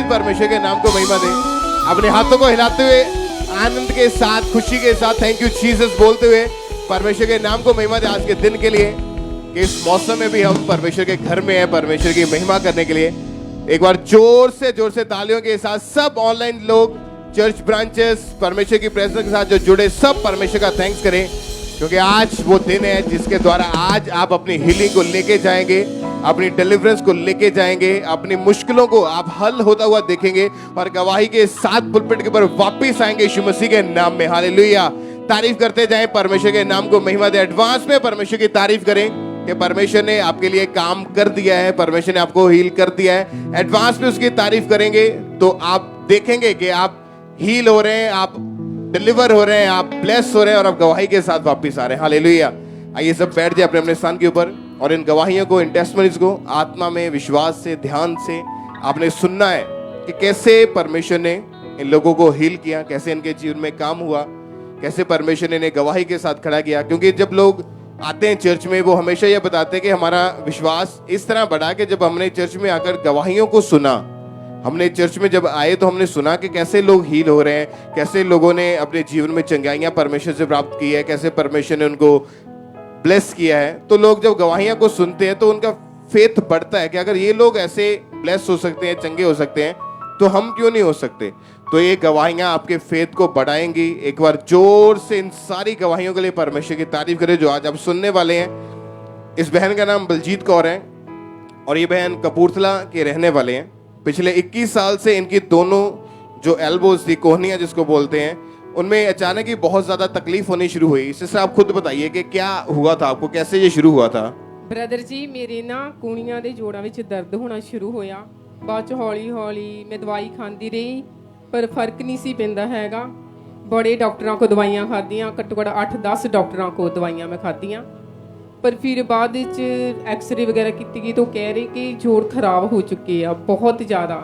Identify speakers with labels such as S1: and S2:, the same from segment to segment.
S1: परमेश्वर के नाम को महिमा दें। अपने हाथों को हिलाते हुए आनंद के साथ, खुशी के साथ थैंक यू जीसस बोलते हुए परमेश्वर के नाम को महिमा दें आज के दिन के लिए कि इस मौसम में भी हम परमेश्वर के घर में हैं, परमेश्वर की महिमा करने के लिए। एक बार जोर से तालियों के साथ सब ऑनलाइन लोग, चर्च ब्रांचेस, परमेश्वर की प्रेजेंस के साथ जो जुड़े सब परमेश्वर का थैंक्स करें, क्योंकि आज वो दिन है जिसके द्वारा आज आप अपनी हीलिंग को लेके जाएंगे, अपनी डिलीवरेंस को लेके जाएंगे, अपनी मुश्किलों को आप हल होता हुआ देखेंगे और गवाही के साथ पुलपिट के ऊपर वापिस आएंगे यीशु मसीह के नाम में। हालेलुया। तारीफ करते जाएं, परमेश्वर के नाम को महिमा दे। एडवांस में परमेश्वर की तारीफ करें कि परमेश्वर ने आपके लिए काम कर दिया है, परमेश्वर ने आपको हील कर दिया है। एडवांस में उसकी तारीफ करेंगे तो आप देखेंगे कि आप हील हो रहे हैं, आप डिलीवर हो रहे हैं, आप ब्लेस हो रहे हैं और आप गवाही के साथ वापस आ रहे हैं। हालेलुया। आइए सब बैठ जाए अपने अपने स्थान के ऊपर और इन गवाहियों को, इन टेस्टिमनीज को आत्मा में, विश्वास से, ध्यान से आपने सुनना है कि कैसे परमेश्वर ने इन लोगों को हील किया, कैसे इनके जीवन में काम हुआ, कैसे परमेश्वर ने इन्हें गवाही के साथ खड़ा किया। क्योंकि जब लोग आते हैं चर्च में, वो हमेशा ये बताते हैं कि हमारा विश्वास इस तरह बढ़ा कि जब हमने चर्च में आकर गवाहियों को सुना, हमने चर्च में जब आए तो हमने सुना कि कैसे लोग हील हो रहे हैं, कैसे लोगों ने अपने जीवन में चंगाइयां परमेश्वर से प्राप्त की है, कैसे परमेश्वर ने उनको ब्लेस किया है। तो लोग जब गवाहियां को सुनते हैं तो उनका फेथ बढ़ता है कि अगर ये लोग ऐसे ब्लेस हो सकते हैं, चंगे हो सकते हैं, तो हम क्यों नहीं हो सकते। तो ये गवाहियां आपके फेथ को बढ़ाएंगी। एक बार जोर से इन सारी गवाहियों के लिए परमेश्वर की तारीफ करें जो आज आप सुनने वाले हैं। इस बहन का नाम बलजीत कौर है और ये बहन कपूरथला के रहने वाले हैं। पिछले 21 साल से इनकी दोनों जो एल्बोज थी, कोहनियां जिसको बोलते हैं, उनमें अचानक ही बहुत ज्यादा तकलीफ होनी शुरू हुई। इससे आप खुद बताइए कि क्या हुआ था आपको, कैसे ये शुरू हुआ था।
S2: ਬ੍ਰਦਰ ਜੀ ਮੇਰੇ ਨਾ ਕੂਣੀਆਂ ਦੇ ਜੋੜਾਂ ਵਿੱਚ ਦਰਦ ਹੋਣਾ ਸ਼ੁਰੂ ਹੋਇਆ। ਬਾਅਦ ਚ ਹੌਲੀ ਹੌਲੀ ਮੈਂ ਦਵਾਈ ਖਾਂਦੀ ਰਹੀ ਪਰ ਫਰਕ ਨਹੀਂ ਸੀ ਪੈਂਦਾ ਹੈਗਾ। ਬੜੇ ਡਾਕਟਰਾਂ ਕੋ ਦਵਾਈਆਂ ਖਾਧੀਆਂ, ਘੱਟੋ ਘੱਟ 8-10 ਡਾਕਟਰਾਂ ਕੋ ਦਵਾਈਆਂ ਮੈਂ ਖਾਧੀਆਂ। ਪਰ ਫਿਰ ਬਾਅਦ ਵਿੱਚ ਐਕਸਰੇ ਵਗੈਰਾ ਕੀਤੀ ਗਈ ਤਾਂ ਕਹਿ ਰਹੇ ਕਿ ਜੋੜ ਖਰਾਬ ਹੋ ਚੁੱਕੇ ਆ ਬਹੁਤ ਜ਼ਿਆਦਾ,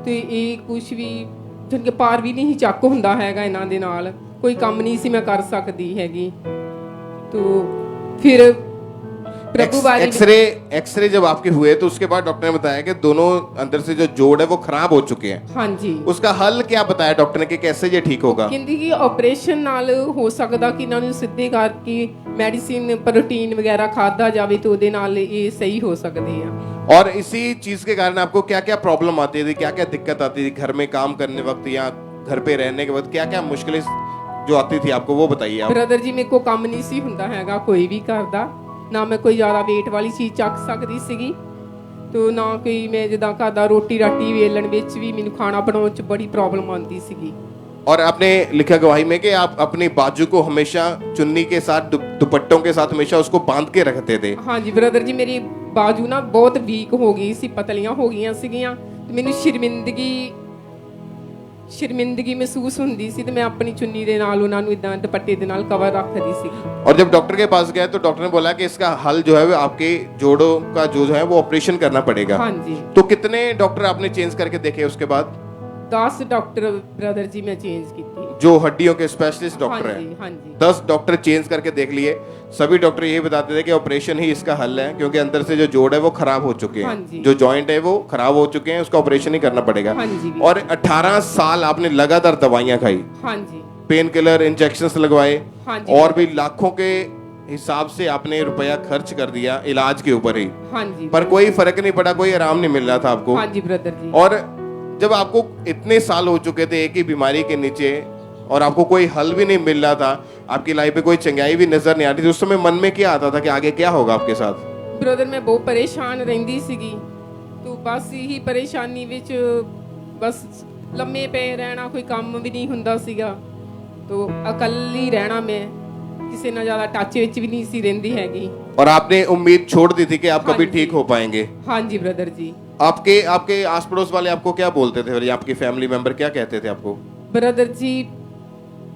S2: ਤੇ ਇਹ ਕੁਝ ਵੀ ਜਨ ਕਿ ਪਾਰ ਵੀ ਨਹੀਂ ਚੱਕ ਹੁੰਦਾ ਹੈਗਾ ਇਹਨਾਂ ਦੇ ਨਾਲ, ਕੋਈ ਕੰਮ ਨਹੀਂ ਸੀ ਮੈਂ ਕਰ ਸਕਦੀ ਹੈਗੀ। तो फिर
S1: एक्सरे जब आपके हुए तो उसके बाद डॉक्टर ने बताया कि दोनों अंदर से जो जोड़ है वो खराब हो चुके हैं।
S2: हाँ जी।
S1: उसका हल क्या बताया डॉक्टर ने कि कैसे ये ठीक होगा।
S2: कहंदी कि ऑपरेशन नाल हो सकदा कि इन्हां नूं सिद्धे करके मेडिसिन प्रोटीन वगैरह खादा जावे तो उहदे नाल ये सही हो सकदे आ।
S1: और इसी चीज के कारण आपको क्या क्या प्रॉब्लम आती थी, क्या क्या दिक्कत आती थी घर में काम करने वक्त या घर पे रहने के वक्त, क्या क्या मुश्किलें जो आती थी आपको वो बताइए आप।
S2: ब्रदर जी मेरे को काम नहीं सी हुंदा हैगा कोई भी करदा, ना मैं कोई ज़्यादा वेट वाली चीज़ चक सकती सीगी, तो ना कोई मैं जिदा घर दा रोटी राटी वेलन विच भी मैनूं खाना बनाउण च बड़ी प्रॉब्लम आती सीगी।
S1: और आपने लिखा गवाही में कि आप अपने बाजू को हमेशा चुन्नी के साथ, दुपट्टों के साथ हमेशा उसको बांध के रखते थे।
S2: हाँ जी ब्रदर जी, मेरी बाजू ना बहुत वीक हो गई सी, पतलियां हो गई सीगियां, मैनूं शर्मिंदगी महसूस हुंदी सी, ते मैं अपनी चुन्नी दे नाल उन्हां नूं इदां दुपट्टे दे नाल कवर रखदी सी।
S1: और जब डॉक्टर के पास गए तो डॉक्टर ने बोला कि इसका हल जो है वो आपके जोड़ों का जो है वो ऑपरेशन करना पड़ेगा।
S2: हाँ जी।
S1: तो कितने डॉक्टर आपने चेंज करके देखे उसके बाद।
S2: 10 डॉक्टर ब्रदर जी मैं चेंज की,
S1: जो हड्डियों के स्पेशलिस्ट डॉक्टर हैं।
S2: हाँ जी।
S1: 10 डॉक्टर चेंज करके देख लिए। सभी डॉक्टर ये बताते थे कि ऑपरेशन ही इसका हल है, क्योंकि अंदर से जो जोड़ है वो खराब हो चुके हैं।
S2: हाँ,
S1: जो जॉइंट है वो खराब हो चुके हैं, उसका ऑपरेशन ही करना पड़ेगा।
S2: हाँ जी।
S1: और 18 साल आपने लगातार दवाइयां खाई।
S2: हाँ जी।
S1: पेन किलर, इंजेक्शन लगवाए।
S2: हाँ जी।
S1: और भी लाखों के हिसाब से आपने रुपया खर्च कर दिया इलाज के ऊपर ही।
S2: हाँ जी।
S1: पर कोई फर्क नहीं पड़ा, कोई आराम नहीं मिल रहा था आपको।
S2: हाँ जी ब्रदर जी।
S1: और जब आपको इतने साल हो चुके थे एक ही बीमारी के नीचे और आपको कोई हल भी नहीं मिल रहा था, आपकी लाइफ में कोई चंगाई भी नजर नहीं आ रही थी, उस समय मन में क्या आता था कि आगे क्या होगा आपके साथ।
S2: ब्रदर मैं बहुत परेशान रहिंदी सीगी, तो बस यही परेशानी विच बस लम्मे पे रहना, कोई काम भी नहीं हुंदा सीगा, तो अकेली रहना, मैं किसी ना ज्यादा टच विच भी नहीं सी रहिंदी हैगी।
S1: और आपने उम्मीद छोड़ दी थी कि आप कभी ठीक हो पाएंगे।
S2: हाँ जी ब्रदर जी।
S1: आपके आस पड़ोस वाले आपको क्या बोलते थे और आपके फैमिली मेंबर क्या कहते थे आपको।
S2: ब्रदर जी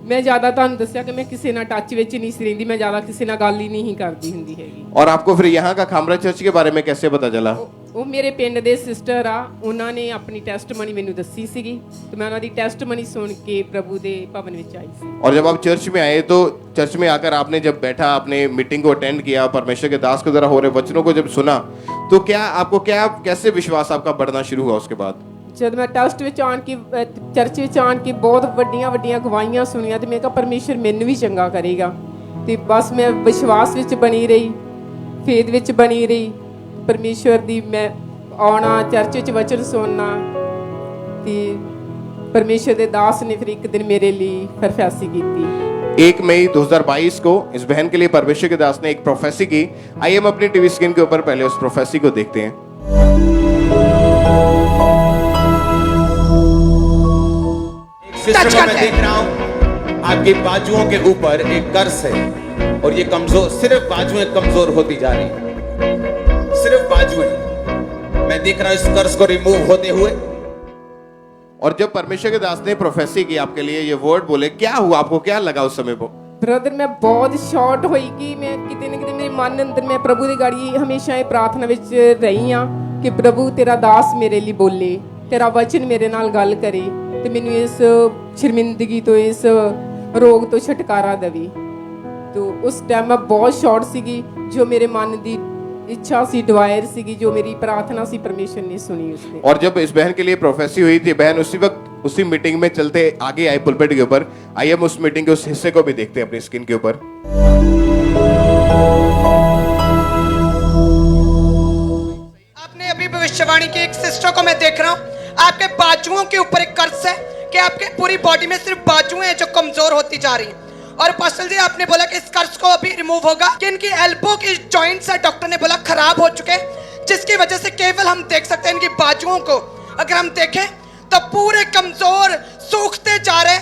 S2: मैं ज्यादा ਤੁਹਾਨੂੰ ਦੱਸਿਆ कि मैं किसी ना टच विच नहीं सी रहिंदी, मैं ज्यादा किसी ना गल ही नहीं करदी हुंदी हैगी।
S1: और आपको फिर यहाँ का खामरा चर्च के बारे में कैसे पता चला।
S2: ਉਹ ਮੇਰੇ ਪਿੰਡ ਦੇ ਸਿਸਟਰ ਆ, ਉਹਨਾਂ ਨੇ ਆਪਣੀ ਟੈਸਟਮਨੀ ਮੈਨੂੰ ਦੱਸੀ ਸੀਗੀ, ਤੇ ਮੈਂ ਉਹਨਾਂ ਦੀ ਟੈਸਟਮਨੀ ਸੁਣ ਕੇ ਪ੍ਰਭੂ ਦੇ ਭਵਨ ਵਿੱਚ ਆਈ ਸੀ।
S1: और जब आप चर्च में आए तो चर्च में आकर आपने जब बैठा, आपने मीटिंग को अटेंड किया, परमेश्वर के दास के द्वारा हो रहे वचनों को जब सुना, तो क्या आपको कैसे विश्वास आपका बढ़ना शुरू हुआ उसके बाद।
S2: ਜਦ ਮੈਂ ਟਰਸਟ ਵਿੱਚ ਆਣ ਕੇ ਚਰਚ ਵਿੱਚ ਆਣ ਕੇ ਬਹੁਤ ਵੱਡੀਆਂ ਵੱਡੀਆਂ ਗਵਾਹੀਆਂ ਸੁਣੀਆਂ ਤੇ ਮੈਂ ਕਿਹਾ ਪਰਮੇਸ਼ਰ ਮੈਨੂੰ ਵੀ ਚੰਗਾ ਕਰੇਗਾ ਤੇ ਬਸ ਮੈਂ ਵਿਸ਼ਵਾਸ ਵਿੱਚ ਬਣੀ ਰਹੀ, ਫੇਥ ਵਿੱਚ ਬਣੀ ਰਹੀ। ਪਰਮੇਸ਼ਰ ਦੀ ਮੈਂ ਆਉਣਾ, ਚਰਚ ਵਿੱਚ ਵਚਨ ਸੁਣਨਾ ਤੇ ਪਰਮੇਸ਼ਰ ਦੇ ਦਾਸ ਨੇ ਫਿਰ ਇੱਕ ਦਿਨ ਮੇਰੇ ਲਈ ਪ੍ਰੋਫੈਸੀ ਕੀਤੀ।
S1: 1 मई 2022 को इस बहन के लिए परमेश्वर के दास ने एक प्रोफेसी की। आइए हम अपनी टीवी स्क्रीन के ऊपर पहले उस प्रोफेसी को देखते हैं।
S3: सिस्टर को मैं देख रहा हूँ, आपकी बाजुओं के ऊपर एक कर्ज है और ये कमजोर, सिर्फ बाजुएं कमजोर होती जा रही हैं, सिर्फ बाजुएं। मैं देख रहा हूँ इस कर्ज को रिमूव होते हुए।
S1: और जब परमेश्वर के दास ने प्रोफेसी की आपके लिए ये वर्ड बोले, क्या हुआ, आपको क्या लगा उस समय वो?
S2: ਬ੍ਰਦਰ ਮੈਂ ਬਹੁਤ ਸ਼ਾਰਟ ਹੋਈ ਕਿ ਮੈਂ ਕਿਤੇ ਨਾ ਕਿਤੇ ਮੇਰੇ ਮਨ ਅੰਦਰ ਮੈਂ ਪ੍ਰਭੂ ਦੀ ਗਾੜੀ ਹਮੇਸ਼ਾ ਇਹ ਪ੍ਰਾਰਥਨਾ ਵਿੱਚ ਰਹੀ ਹਾਂ ਕਿ ਪ੍ਰਭੂ ਤੇਰਾ ਦਾਸ ਮੇਰੇ ਲਈ ਬੋਲੇ, ਤੇਰਾ ਵਚਨ ਮੇਰੇ ਨਾਲ ਗੱਲ ਕਰੇ ਤੇ ਮੈਨੂੰ ਇਸ ਸ਼ਰਮਿੰਦਗੀ ਤੋਂ, ਇਸ ਰੋਗ ਤੋਂ ਛੁਟਕਾਰਾ ਦੇਵੇ। तो उस टाइम मैं बहुत शॉर्ट सीगी, जो मेरे मन की इच्छा सी, डिवायर सीगी, जो मेरी प्रार्थना सी, परमेश्वर ने सुनी उसने।
S1: और जब इस बहन के लिए प्रोफेसी हुई थी, बहन उसी वक्त उसी मीटिंग में चलते आगे आए पुलपिट के ऊपर। आइए हम उस मीटिंग के उस हिस्से को भी देखते हैं अपनी स्क्रीन के ऊपर।
S4: आपने अभी भविष्यवाणी की, एक सिस्टर को मैं देख रहा हूँ, आपके बाजुओं के ऊपर एक कर्ज है कि आपके पूरी बॉडी में सिर्फ बाजुएं हैं जो कमजोर होती जा रही हैं। और पास्टर जी आपने बोला कि इस कर्ज को अभी रिमूव होगा, कि इनकी एल्बो की जॉइंट्स है, डॉक्टर ने बोला खराब हो चुके, जिसकी वजह से केवल हम देख सकते हैं इनकी बाजुओं को। अगर हम देखें तो पूरे कमजोर, सूखते जा रहे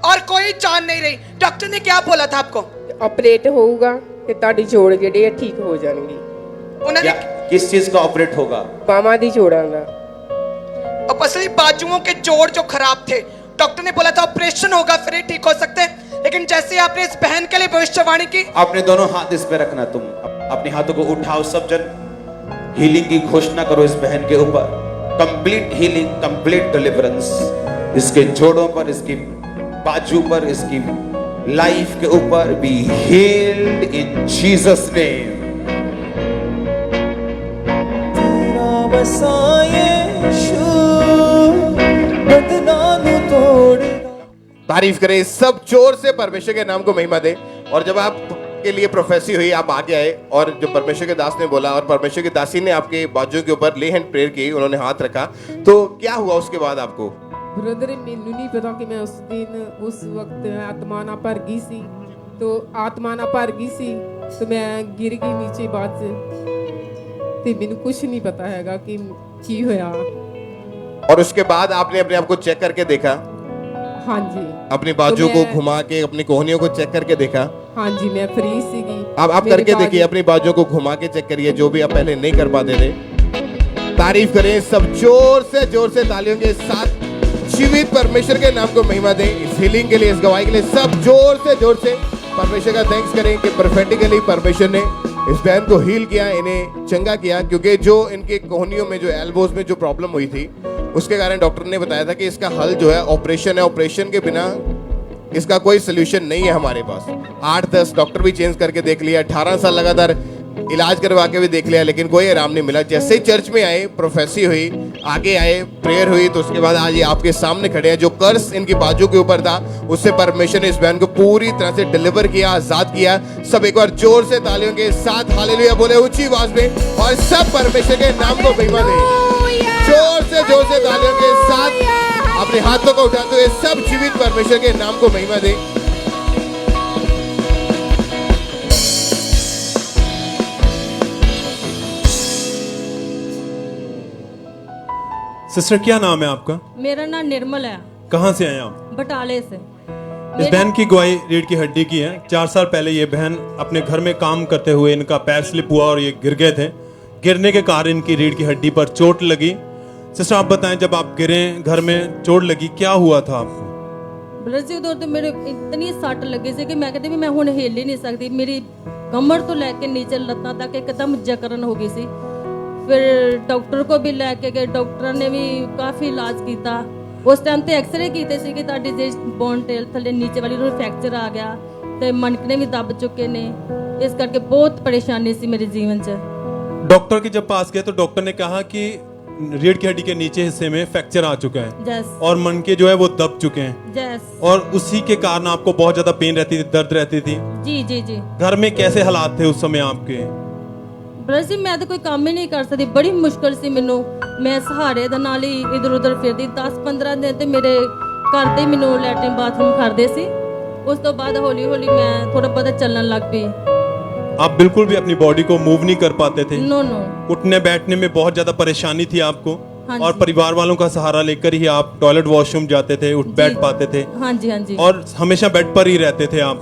S4: और कोई जान नहीं रही। डॉक्टर ने क्या बोला था आपको?
S2: ऑपरेट होगा ਤੇ ਤੁਹਾਡੀ ਜੋੜ ਜਿਹੜੇ ਆ ਠੀਕ ਹੋ ਜਾਣਗੇ।
S4: उन्होंने
S3: क्या किस चीज का ऑपरेट होगा?
S2: ਬਾਹਾਂ ਦੀ ਜੋੜਾਂ ਦਾ।
S4: और पसली बाजुओं के जोड़ जो खराब थे, डॉक्टर ने बोला था ऑपरेशन होगा फिर ही ठीक हो सकते हैं। लेकिन जैसे आपने इस बहन के लिए भविष्यवाणी की,
S3: अपने दोनों हाथ इस पे रखना, तुम अपने हाथों को उठाओ, सब जन हीलिंग की घोषणा करो इस बहन के ऊपर। कंप्लीट हीलिंग, कंप्लीट डिलीवरेंस इसके जोड़ों पर, इसकी बाजू पर, इसकी लाइफ के ऊपर be healed in Jesus name.
S1: तारीफ करें, सब जोर से परमेश्वर के नाम को महिमा दे। और जब आप के लिए प्रोफेसी हुई, आप आगे आए और जो परमेश्वर के दास ने बोला और परमेश्वर की दासी ने आपके बाजू के ऊपर ले हैंड प्रेयर की, उन्होंने हाथ रखा, तो क्या हुआ उसके बाद आपको?
S2: ब्रदर ਮੈਨੂੰ ਨਹੀਂ ਪਤਾ ਕਿ ਮੈਂ ਉਸ ਵਕਤ ਆਤਮਾ ਨਾਲ ਭਰ ਗਈ ਸੀ। तो आत्मा ਨਾਲ ਭਰ ਗਈ ਸੀ तो मैं गिर गई नीचे ਬਾਅਦ ਤੇ ਮੈਨੂੰ ਕੁਝ ਨਹੀਂ ਪਤਾ ਹੈਗਾ ਕਿ ਕੀ ਹੋਇਆ।
S1: और उसके बाद आपने अपने आप को चेक करके देखा?
S2: हाँ जी।
S1: अपनी बाजू
S2: तो
S1: को
S2: मैं-
S1: घुमा के अपनी कोहनियों को चेक करके देखा?
S2: हाँ जी, मैं फ्री सीगी।
S1: अब आप
S2: मेरी
S1: करके
S2: बाजू-
S1: देखिए, अपनी बाजू को घुमा के चेक करिए, जो भी आप पहले नहीं कर पाते थे। तारीफ करें, सब जोर से तालियों के साथ जीवित परमेश्वर के नाम को महिमा दें। इस हीलिंग के लिए, इस गवाही के लिए सब जोर से परमेश्वर का थैंक्स करें कि प्रोफेटिकली परमेश्वर ने इस बहन को हील किया, इन्हें चंगा किया। क्योंकि जो इनके कोहनियों में, जो एल्बोज में जो प्रॉब्लम हुई थी, उसके कारण डॉक्टर ने बताया था कि इसका हल जो है ऑपरेशन है। ऑपरेशन के बिना इसका कोई सोल्यूशन नहीं है हमारे पास। 8-10 डॉक्टर भी चेंज करके देख लिया, 18 साल लगातार इलाज करवा के भी देख लिया, लेकिन कोई आराम नहीं मिला। जैसे ही चर्च में आए, प्रोफेसी हुई, आगे आए, प्रेयर हुई, तो उसके बाद आज ये आपके सामने खड़े हैं। जो कर्ज इनकी बाजू के ऊपर था, उससे परमेश्वर ने इस बहन को पूरी तरह से डिलीवर किया, आजाद किया। सब एक बार जोर से तालियों के साथ हालेलुया बोले ऊंची आवाज में, और सब परमेश्वर के नाम को महिमा दें। जोर से तालियों के साथ अपने हाथों को उठाते हुए सब जीवित परमेश्वर के नाम को महिमा दें।
S5: सिस्टर क्या नाम है आपका?
S6: मेरा नाम निर्मल है,
S5: कहाँ से आए आप?
S6: बटाले से।
S5: इस बहन की गवाही रीढ़ की हड्डी की है। 4 साल पहले ये बहन अपने घर में काम करते हुए इनका पैर स्लिप हुआ और ये गिर गए थे। गिरने के कारण इनकी रीढ़ की हड्डी पर चोट लगी। सिस्टर आप बताएं, जब आप गिरे, घर में चोट लगी, क्या हुआ था आपको?
S6: ब्लड से उधर तो मेरे इतनी सट लगी सी कि मैं कहती भी मैं हुण हिल ही नहीं सकती। मेरी कमर तो लेके नीचे लत्तां तक एकदम जकड़न हो गई सी। फिर डॉक्टर को भी लेके गए, डॉक्टर ने भी काफ़ी इलाज किया। उस टाइम ਤੇ ਐਕਸਰੇ ਕੀਤੇ ਸੀ ਕਿ ਤੁਹਾਡੀ ਜੇ ਬੋਨ ਟੇਲ ਥੱਲੇ ਨੀਚੇ ਵਾਲੀ ਨੂੰ ਫ੍ਰੈਕਚਰ ਆ ਗਿਆ ਤੇ ਮਣਕਣੇ ਵੀ ਦੱਬ ਚੁੱਕੇ ਨੇ। ਇਸ ਕਰਕੇ ਬਹੁਤ ਪਰੇਸ਼ਾਨੀ ਸੀ ਮੇਰੇ ਜੀਵਨ 'ਚ।
S5: डॉक्टर के जब पास गए तो डॉक्टर ने कहा कि रीढ़ की हड्डी के नीचे हिस्से में फ्रैक्चर आ चुका है
S6: जैस
S5: और मन के जो है वो दब चुके हैं
S6: जैस
S5: और उसी के कारण आपको बहुत ज्यादा पेन रहती थी, दर्द रहती थी।
S6: जी जी जी
S5: घर में कैसे हालात थे उस समय आपके?
S6: ਬ੍ਰਦਰ ਜੀ ਮੈਂ ਤਾਂ ਕੋਈ ਕੰਮ ਹੀ ਨਹੀਂ ਕਰ ਸਕਦੀ, ਬੜੀ ਮੁਸ਼ਕਲ ਸੀ ਮੈਨੂੰ। ਮੈਂ ਸਹਾਰੇ ਦੇ ਨਾਲ ਹੀ ਇਧਰ ਉਧਰ ਫਿਰਦੀ। 10-15 ਦਿਨ ਤੇ ਮੇਰੇ ਘਰ ਦੇ ਮੈਨੂੰ ਲੈਟਰਿਨ ਬਾਥਰੂਮ ਕਰਦੇ ਸੀ। ਉਸ ਤੋਂ ਬਾਅਦ ਹੌਲੀ ਹੌਲੀ ਮੈਂ ਥੋੜਾ ਬਹੁਤਾ ਚੱਲਣ ਲੱਗ ਪਈ।
S5: आप बिल्कुल भी अपनी बॉडी को मूव नहीं कर पाते थे,
S6: नो नो
S5: उठने बैठने में बहुत ज्यादा परेशानी थी आपको
S6: हाँ
S5: और
S6: जी।
S5: परिवार वालों का सहारा लेकर ही आप टॉयलेट वॉशरूम जाते थे, उठ बैठ पाते थे
S6: हाँ जी हाँ जी
S5: और हमेशा बेड पर ही रहते थे आप।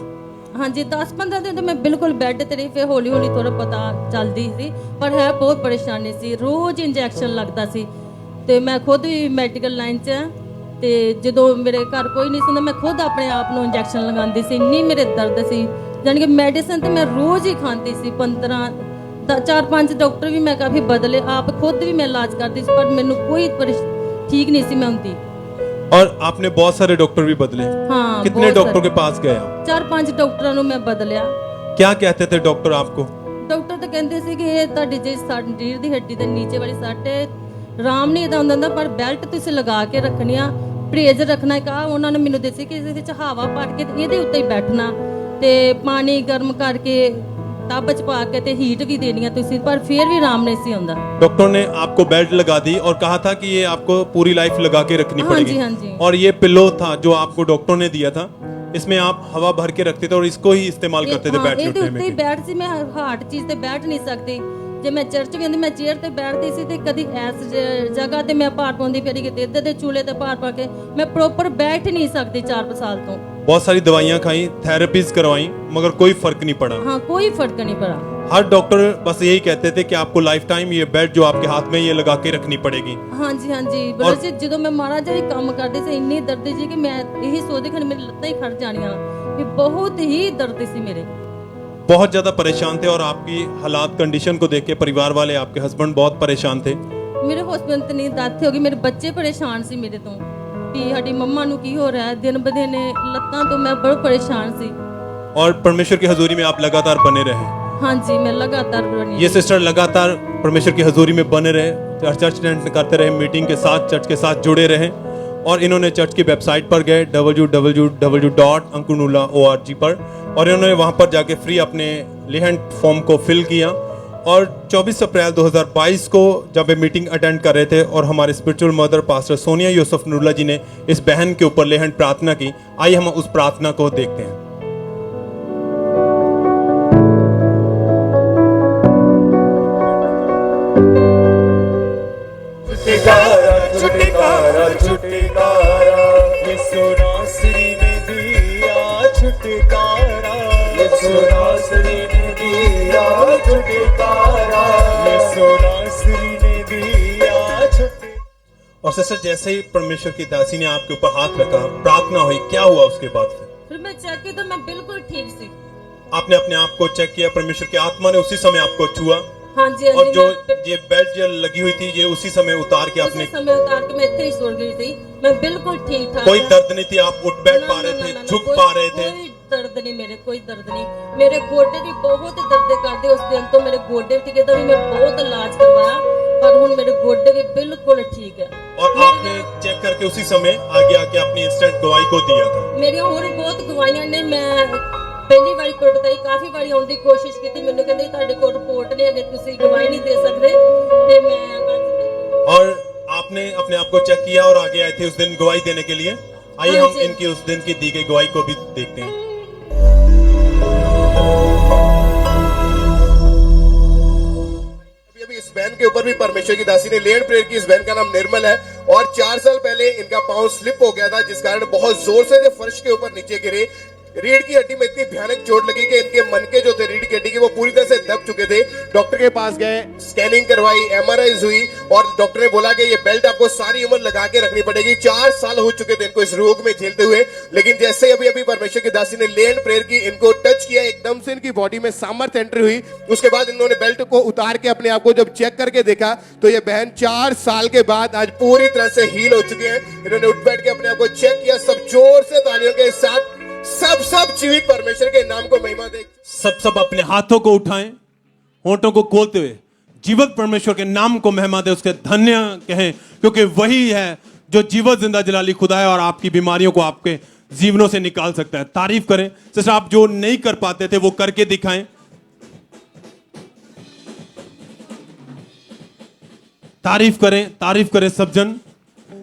S6: हाँ जी 10-15 दिन तो मैं बिल्कुल बेड ते रही, फिर हौली हौली थोड़ा पता चलदी सी, पर है बहुत परेशानी सी। रोज इंजैक्शन लगता सी ਤੇ ਮੈਂ ਖੁਦ ਵੀ ਮੈਡੀਕਲ ਲਾਈਨ 'ਚ ਹਾਂ ਤੇ ਜਦੋਂ ਮੇਰੇ ਘਰ ਕੋਈ ਨਹੀਂ ਸੀ ਮੈਂ ਖੁਦ ਆਪਣੇ ਆਪ ਨੂੰ ਇੰਜੈਕਸ਼ਨ ਲਗਾਉਂਦੀ ਸੀ। ਇੰਨੀ ਮੇਰੇ ਦਰਦ ਸੀ, ਜਾਣੀ ਕਿ ਮੈਡੀਸਨ ਤੇ ਮੈਂ ਰੋਜ਼ ਹੀ ਖਾਂਦੀ ਸੀ। 4-5 ਡਾਕਟਰ ਵੀ ਮੈਂ ਕਾਫੀ ਬਦਲੇ, ਆਪ ਖੁਦ ਵੀ ਮੈਂ ਇਲਾਜ ਕਰਦੀ ਸੀ, ਪਰ ਮੈਨੂੰ ਕੋਈ ਠੀਕ ਨਹੀਂ ਸੀ ਮੈਂ ਹੁੰਦੀ।
S5: और आपने बहुत सारे डॉक्टर भी बदले?
S6: हाँ
S5: कितने
S6: बहुत
S5: डॉक्टर
S6: सारे।
S5: के पास गए आप?
S6: 4-5 ਡਾਕਟਰਾਂ ਨੂੰ ਮੈਂ ਬਦਲਿਆ।
S5: क्या कहते थे डॉक्टर आपको?
S6: ਡਾਕਟਰ ਤਾਂ ਕਹਿੰਦੇ ਸੀ ਕਿ ਇਹ ਤੁਹਾਡੀ ਜੇ ਰੀੜ੍ਹ ਦੀ ਹੱਡੀ ਦੇ ਨੀਚੇ ਵਾਲੀ ਸੱਟ ਹੈ, ਆਰਾਮ ਨਹੀਂ ਇਹਦਾ ਹੁੰਦਾ, ਪਰ ਬੈਲਟ ਤੁਸੀਂ ਲਗਾ ਕੇ ਰੱਖਣੀ ਆ, ਪਰਹੇਜ਼ ਰੱਖਣਾ। ਕਹਾ ਉਹਨਾਂ ਨੇ ਮੈਨੂੰ ਦੱਸਿਆ ਕਿ ਇਹਦੇ ਵਿੱਚ ਹਵਾ ਭਰ ਕੇ ਤੇ ਇਹਦੇ ਉੱਤੇ ਹੀ ਬੈਠਣਾ ਤੇ ਪਾਣੀ ਗਰਮ ਕਰਕੇ ਟੱਬ 'ਚ ਪਾ ਕੇ ਤੇ ਹੀਟ ਵੀ ਦੇਣੀ ਆ ਤੁਸੀਂ, ਪਰ ਫਿਰ ਵੀ ਆਰਾਮ नहीं सी ਆਉਂਦਾ।
S5: डॉक्टर ने आपको बेल्ट लगा दी और कहा था कि ये आपको पूरी लाइफ लगा के रखनी
S6: हाँ
S5: पड़ेगी।
S6: जी, हाँ जी।
S5: और ये पिलो था जो आपको डॉक्टर ने दिया था, इसमें आप हवा भर के रखते थे और इसको ही इस्तेमाल करते थे बैठने
S6: ਇਹਦੇ
S5: उठने
S6: ਉੱਤੇ ਹੀ
S5: में।
S6: ਬੈਠ ਸੀ, ਮੈਂ ਹਾਰਡ ਚੀਜ਼ ਤੇ ਬੈਠ ਨਹੀਂ ਸਕਦੀ। ਜੇ ਮੈਂ ਚਰਚ ਵੀ ਹੁੰਦੀ ਮੈਂ ਚੇਅਰ ਤੇ ਬੈਠਦੀ ਸੀ ਤੇ ਕਦੀ ਐਸ ਜਗ੍ਹਾ ਤੇ ਮੈਂ ਭਾਰ ਪਾਉਂਦੀ ਫਿਰੀ, ਕਿਤੇ ਇੱਧਰ ਦੇ ਚੂਲੇ ਤੇ ਭਾਰ ਪਾ ਕੇ ਮੈਂ ਪ੍ਰੋਪਰ ਬੈਠ ਨਹੀਂ ਸਕਦੀ 4 ਸਾਲ ਤੋਂ।
S5: बहुत सारी दवाइयां खाई, थेरेपीज करवाई, मगर कोई फर्क नहीं पड़ा।
S6: हाँ कोई फर्क नहीं पड़ा।
S5: हर डॉक्टर बस यही कहते थे कि आपको लाइफ टाइम ये बेल्ट जो आपके हाथ में ये लगा के रखनी पड़ेगी।
S6: ਹਾਂਜੀ ਹਾਂਜੀ ਬੜਾ ਜੀ, ਜਦੋਂ ਮੈਂ ਮਾੜਾ ਜਿਹਾ ਵੀ ਕੰਮ ਕਰਦੀ ਸੀ ਇੰਨੀ ਦਰਦ ਸੀ ਕਿ ਮੈਂ ਇਹੀ ਸੋਚਦੀ ਕਿ ਮੇਰੀ ਲੱਤਾਂ ਹੀ ਖੜ ਜਾਣੀਆਂ, ਕਿ ਬਹੁਤ ਹੀ ਦਰਦ ਸੀ ਮੇਰੇ।
S5: बहुत ज्यादा परेशान थे और आपकी हालात कंडीशन को देख के परिवार वाले, आपके हस्बैंड बहुत परेशान थे।
S6: ਮੇਰੇ ਹਸਬੰਦ ਤੇ ਨਹੀਂ ਦਾਤੇ ਹੋ ਗਈ, ਮੇਰੇ ਬੱਚੇ ਪਰੇਸ਼ਾਨ ਸੀ ਮੇਰੇ ਤੋਂ ਵੀ ਸਾਡੀ ਮੰਮਾ ਨੂੰ ਕੀ ਹੋ ਰਿਹਾ ਹੈ। ਦਿਨ ਬ ਦਿਨ ਲੱਤਾਂ ਤੋਂ ਮੈਂ ਬਹੁਤ ਪਰੇਸ਼ਾਨ ਸੀ।
S5: और परमेश्वर की हजूरी में आप लगातार बने रहे।
S6: ਹਾਂਜੀ ਮੈਂ ਲਗਾਤਾਰ ਬਣੀ।
S5: ये सिस्टर लगातार परमेश्वर की हजूरी में बने रहे, चर्च अटेंड करते रहे, मीटिंग के साथ चर्च के साथ जुड़े रहे और इन्होंने चर्च की वेबसाइट पर गए www.ankurnulla.org पर और इन्होंने वहां पर जाके फ्री अपने लेहन फॉर्म को फिल किया। और 24 अप्रैल 2022 को जब ये मीटिंग अटेंड कर रहे थे और हमारे spiritual mother pastor Sonia Yusuf Nurullah ji ने इस बहन के ऊपर लेहन प्रार्थना की। आइए हम उस प्रार्थना को देखते हैं।
S7: छुटकारा छुटकारा छुटकारा यीशु नासरी ने दिया छुटकारा, यीशु नासरी ने दिया छुटकारा, यीशु नासरी ने दिया छुटकारा।
S5: और सिस्टर जैसे ही परमेश्वर की दासी ने आपके ऊपर हाथ रखा, प्रार्थना हुई, क्या हुआ उसके बाद?
S6: फिर मैं चेक किया तो मैं बिल्कुल ठीक सी।
S5: आपने अपने आप को चेक किया, परमेश्वर की आत्मा ने उसी समय आपको छुआ
S6: हाँ जी
S5: और जो ये बेल्ट जो लगी हुई थी ये उसी समय उतार के आपने,
S6: उसी समय उतार के मैं इतने ही सो गई थी, मैं बिल्कुल ठीक ठाक।
S5: कोई दर्द नहीं थी, आप उठ बैठ
S6: ना,
S5: पा
S6: ना,
S5: रहे
S6: ना,
S5: थे,
S6: ना,
S5: झुक
S6: कोई-
S5: पा रहे थे।
S6: कोई दर्द नहीं मेरे, कोई दर्द नहीं। मेरे गोडे भी बहुत दर्द करते उस दिन तो मेरे गोडे ठीक है, तभी मैं बहुत इलाज करवाया, पर हुन मेरे गोडे भी बिल्कुल ठीक है।
S5: और आपने चेक करके उसी समय आगे आके अपनी इंस्टेंट गवाही को दिया था।
S6: मेरी और बहुत गवाहियां ने, मैं ਪਹਿਲੀ ਵਾਰੀ ਕੋਰਟ ਬਤਾਈ, ਕਾਫੀ ਵਾਰੀ ਆਉਣ ਦੀ ਕੋਸ਼ਿਸ਼ ਕੀਤੀ, ਮੈਨੂੰ ਕਹਿੰਦੇ ਤੁਹਾਡੇ ਕੋਲ ਰਿਪੋਰਟ ਨਹੀਂ ਹੈਗੇ, ਤੁਸੀਂ ਗਵਾਹੀ ਨਹੀਂ ਦੇ ਸਕਦੇ ਤੇ ਮੈਂ
S5: और आपने अपने आप को चेक किया और आगे आए थे उस दिन गवाही देने के लिए। आइए
S6: हाँ
S5: हम
S6: जी।
S5: इनकी उस दिन की दी गई गवाही को भी देखते हैं।
S1: अभी इस बहन के ऊपर भी परमेश्वर की दासी ने लेड प्रेयर की। इस बहन का नाम निर्मल है और 4 साल पहले इनका पांव स्लिप हो गया था, जिस कारण बहुत जोर से फर्श के ऊपर नीचे गिरे। रीढ़ की हड्डी में इतनी भयानक चोट लगी कि इनके मन के जो थे रीढ़ की हड्डी के वो पूरी तरह से दब चुके थे। डॉक्टर के पास गए, स्कैनिंग करवाई, एमआरआई हुई और डॉक्टर ने बोला कि ये बेल्ट आपको सारी उम्र लगा के रखनी पड़ेगी। 4 साल हो चुके थे इनको इस रोग में झेलते हुए, लेकिन जैसे अभी अभी परमेश्वर की दासी ने लेड प्रेयर की, इनको टच किया, एकदम से इनकी बॉडी में सामर्थ्य एंट्री हुई। उसके बाद इन्होंने बेल्ट को उतार के अपने आप को जब चेक करके देखा तो ये बहन 4 साल के बाद आज पूरी तरह से हील हो चुके हैं। इन्होंने उठ बैठ के अपने आप को चेक किया। सब जोर से तालियों के साथ सब जीवित परमेश्वर के नाम को महिमा दे।
S5: सब अपने हाथों को उठाएं, होंठों को खोलते हुए जीवत परमेश्वर के नाम को महिमा दे, उसके धन्य कहें, क्योंकि वही है जो जीवत जिंदा जलाली खुदा है और आपकी बीमारियों को आपके जीवनों से निकाल सकता है। तारीफ करें सिस्टर, आप जो नहीं कर पाते थे वो करके दिखाएं। तारीफ करें सब जन।